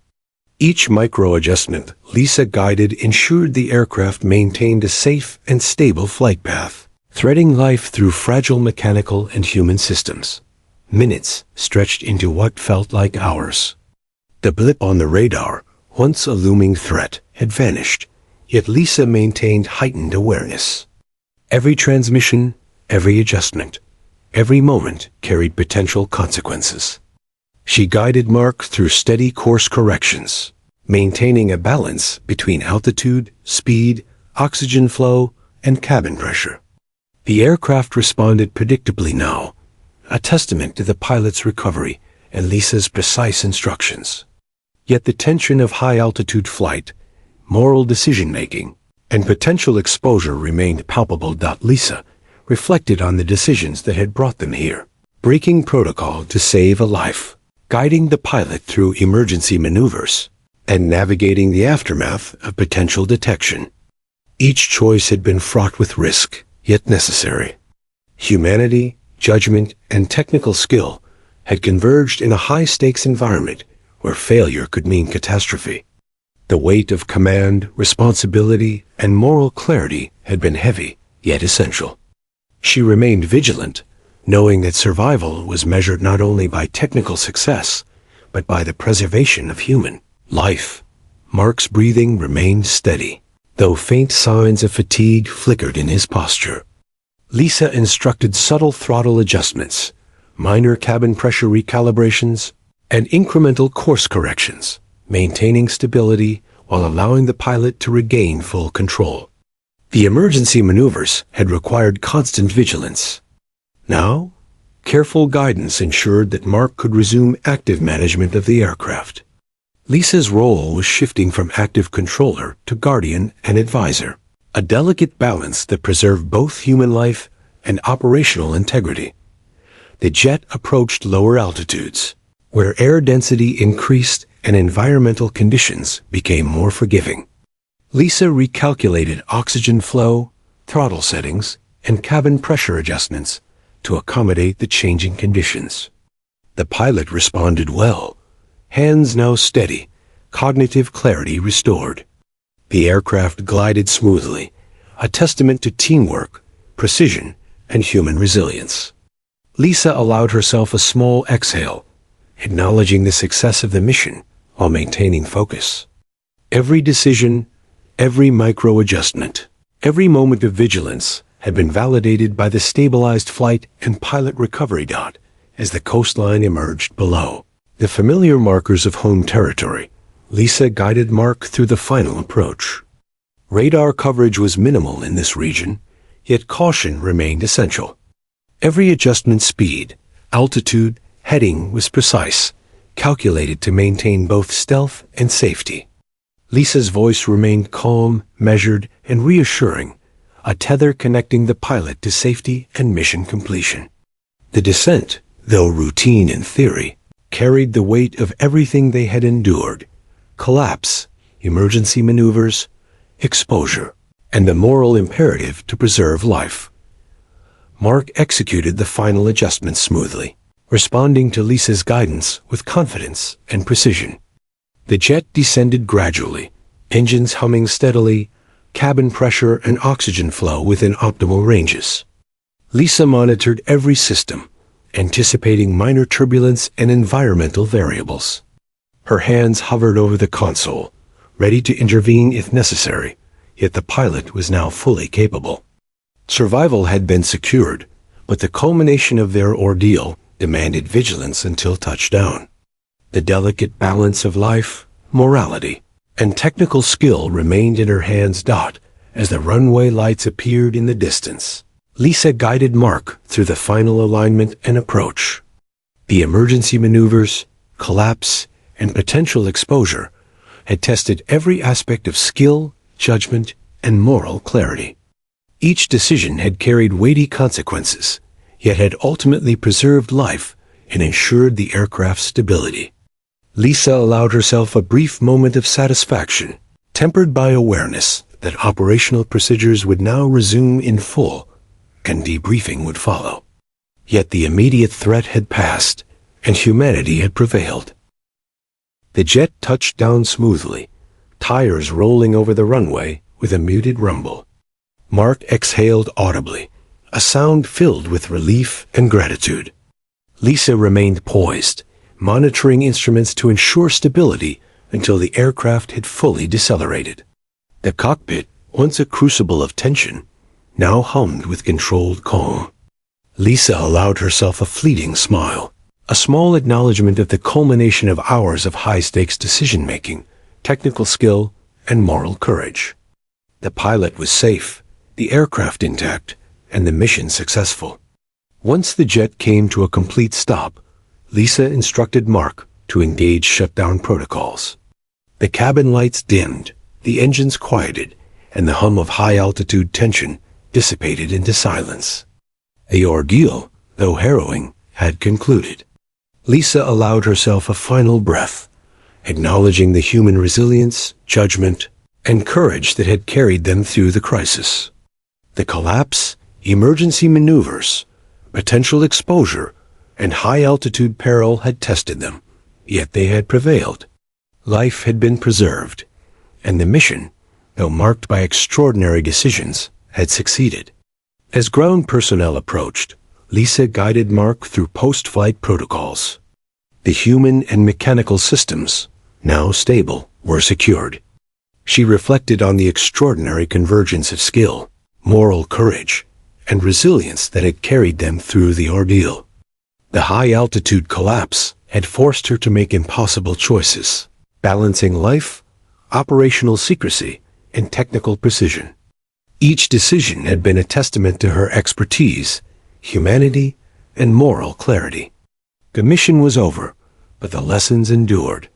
Speaker 1: Each micro-adjustment Lisa guided ensured the aircraft maintained a safe and stable flight path, threading life through fragile mechanical and human systems. Minutes stretched into what felt like hours. The blip on the radar, once a looming threat, had vanished, yet Lisa maintained heightened awareness. Every transmission, every adjustment, every moment carried potential consequences. She guided Mark through steady course corrections, maintaining a balance between altitude, speed, oxygen flow, and cabin pressure. The aircraft responded predictably now, a testament to the pilot's recovery and Lisa's precise instructions. Yet the tension of high-altitude flight, moral decision-making, and potential exposure remained palpable. Lisa reflected on the decisions that had brought them here, breaking protocol to save a life, guiding the pilot through emergency maneuvers, and navigating the aftermath of potential detection. Each choice had been fraught with risk, yet necessary. Humanity, judgment, and technical skill had converged in a high-stakes environment where failure could mean catastrophe. The weight of command, responsibility, and moral clarity had been heavy, yet essential. She remained vigilant, knowing that survival was measured not only by technical success, but by the preservation of human life. Mark's breathing remained steady, though faint signs of fatigue flickered in his posture. Lisa instructed subtle throttle adjustments, minor cabin pressure recalibrations, and incremental course corrections, maintaining stability while allowing the pilot to regain full control. The emergency maneuvers had required constant vigilance. Now, careful guidance ensured that Mark could resume active management of the aircraft. Lisa's role was shifting from active controller to guardian and advisor, a delicate balance that preserved both human life and operational integrity. The jet approached lower altitudes, where air density increased and environmental conditions became more forgiving. Lisa recalculated oxygen flow, throttle settings, and cabin pressure adjustments to accommodate the changing conditions. The pilot responded well, hands now steady, cognitive clarity restored. The aircraft glided smoothly, a testament to teamwork, precision, and human resilience. Lisa allowed herself a small exhale, acknowledging the success of the mission while maintaining focus. Every decision, every micro-adjustment, every moment of vigilance had been validated by the stabilized flight and pilot recovery dot as the coastline emerged below. The familiar markers of home territory, Lisa guided Mark through the final approach. Radar coverage was minimal in this region, yet caution remained essential. Every adjustment speed, altitude, heading was precise, calculated to maintain both stealth and safety. Lisa's voice remained calm, measured, and reassuring, a tether connecting the pilot to safety and mission completion. The descent, though routine in theory, carried the weight of everything they had endured: collapse, emergency maneuvers, exposure, and the moral imperative to preserve life. Mark executed the final adjustments smoothly, responding to Lisa's guidance with confidence and precision. The jet descended gradually, engines humming steadily, cabin pressure and oxygen flow within optimal ranges. Lisa monitored every system, anticipating minor turbulence and environmental variables. Her hands hovered over the console, ready to intervene if necessary, yet the pilot was now fully capable. Survival had been secured, but the culmination of their ordeal demanded vigilance until touchdown. The delicate balance of life, morality, and technical skill remained in her hands. As the runway lights appeared in the distance, Lisa guided Mark through the final alignment and approach. The emergency maneuvers, collapse, and potential exposure had tested every aspect of skill, judgment, and moral clarity. Each decision had carried weighty consequences, yet had ultimately preserved life and ensured the aircraft's stability. Lisa allowed herself a brief moment of satisfaction, tempered by awareness that operational procedures would now resume in full, and debriefing would follow. Yet the immediate threat had passed, and humanity had prevailed. The jet touched down smoothly, tires rolling over the runway with a muted rumble. Mark exhaled audibly, a sound filled with relief and gratitude. Lisa remained poised, monitoring instruments to ensure stability until the aircraft had fully decelerated. The cockpit, once a crucible of tension, now hummed with controlled calm. Lisa allowed herself a fleeting smile, a small acknowledgement of the culmination of hours of high-stakes decision-making, technical skill, and moral courage. The pilot was safe, the aircraft intact, and the mission successful. Once the jet came to a complete stop, Lisa instructed Mark to engage shutdown protocols. The cabin lights dimmed, the engines quieted, and the hum of high-altitude tension dissipated into silence. The ordeal, though harrowing, had concluded. Lisa allowed herself a final breath, acknowledging the human resilience, judgment, and courage that had carried them through the crisis. The collapse, emergency maneuvers, potential exposure, and high-altitude peril had tested them, yet they had prevailed. Life had been preserved, and the mission, though marked by extraordinary decisions, had succeeded. As ground personnel approached, Lisa guided Mark through post-flight protocols. The human and mechanical systems, now stable, were secured. She reflected on the extraordinary convergence of skill, moral courage, and resilience that had carried them through the ordeal. The high-altitude collapse had forced her to make impossible choices, balancing life, operational secrecy, and technical precision. Each decision had been a testament to her expertise, humanity, and moral clarity. The mission was over, but the lessons endured.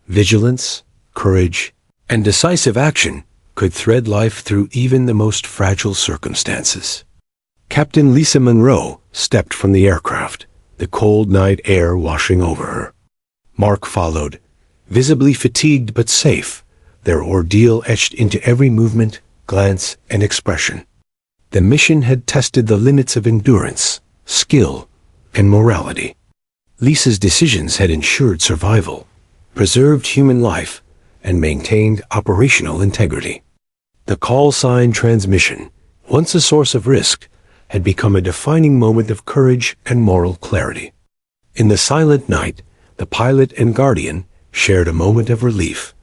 Speaker 1: Vigilance, courage, and decisive action could thread life through even the most fragile circumstances. Captain Lisa Monroe stepped from the aircraft, the cold night air washing over her. Mark followed, visibly fatigued but safe, their ordeal etched into every movement, glance, and expression. The mission had tested the limits of endurance, skill, and morality. Lisa's decisions had ensured survival, preserved human life, and maintained operational integrity. The call sign transmission, once a source of risk, had become a defining moment of courage and moral clarity. In the silent night, the pilot and guardian shared a moment of relief,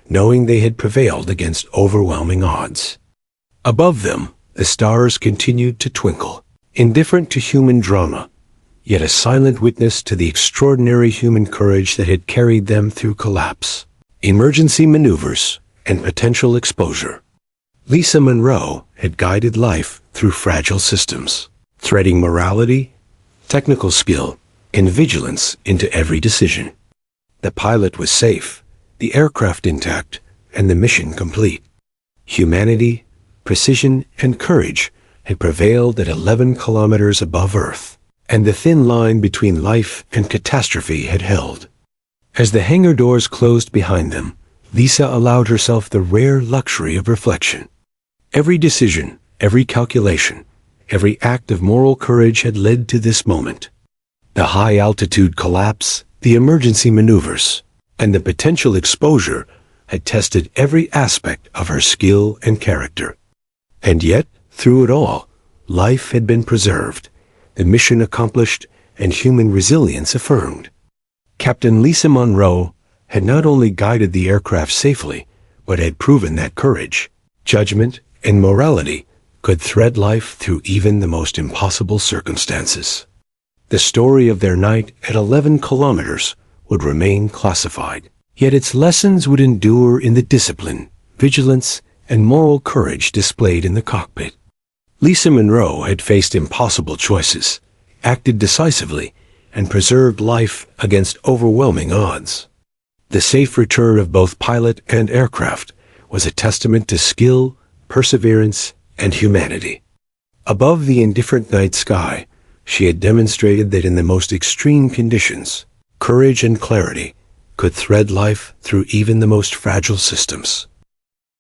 Speaker 1: knowing they had prevailed against overwhelming odds. Above them, the stars continued to twinkle, indifferent to human drama, yet a silent witness to the extraordinary human courage that had carried them through collapse, emergency maneuvers, and potential exposure. Lisa Monroe had guided life through fragile systems, threading morality, technical skill, and vigilance into every decision. The pilot was safe, the aircraft intact, and the mission complete. Humanity, precision, and courage had prevailed at 11 kilometers above Earth, and the thin line between life and catastrophe had held. As the hangar doors closed behind them, Lisa allowed herself the rare luxury of reflection. Every decision, every calculation, every act of moral courage had led to this moment. The high-altitude collapse, the emergency maneuvers, and the potential exposure had tested every aspect of her skill and character. And yet, through it all, life had been preserved, the mission accomplished, and human resilience affirmed. Captain Lisa Monroe had not only guided the aircraft safely, but had proven that courage, judgment, and morality could thread life through even the most impossible circumstances. The story of their night at 11 kilometers would remain classified, yet its lessons would endure in the discipline, vigilance, and moral courage displayed in the cockpit. Lisa Monroe had faced impossible choices, acted decisively, and preserved life against overwhelming odds. The safe return of both pilot and aircraft was a testament to skill, perseverance, and humanity. Above the indifferent night sky, she had demonstrated that in the most extreme conditions, courage and clarity could thread life through even the most fragile systems.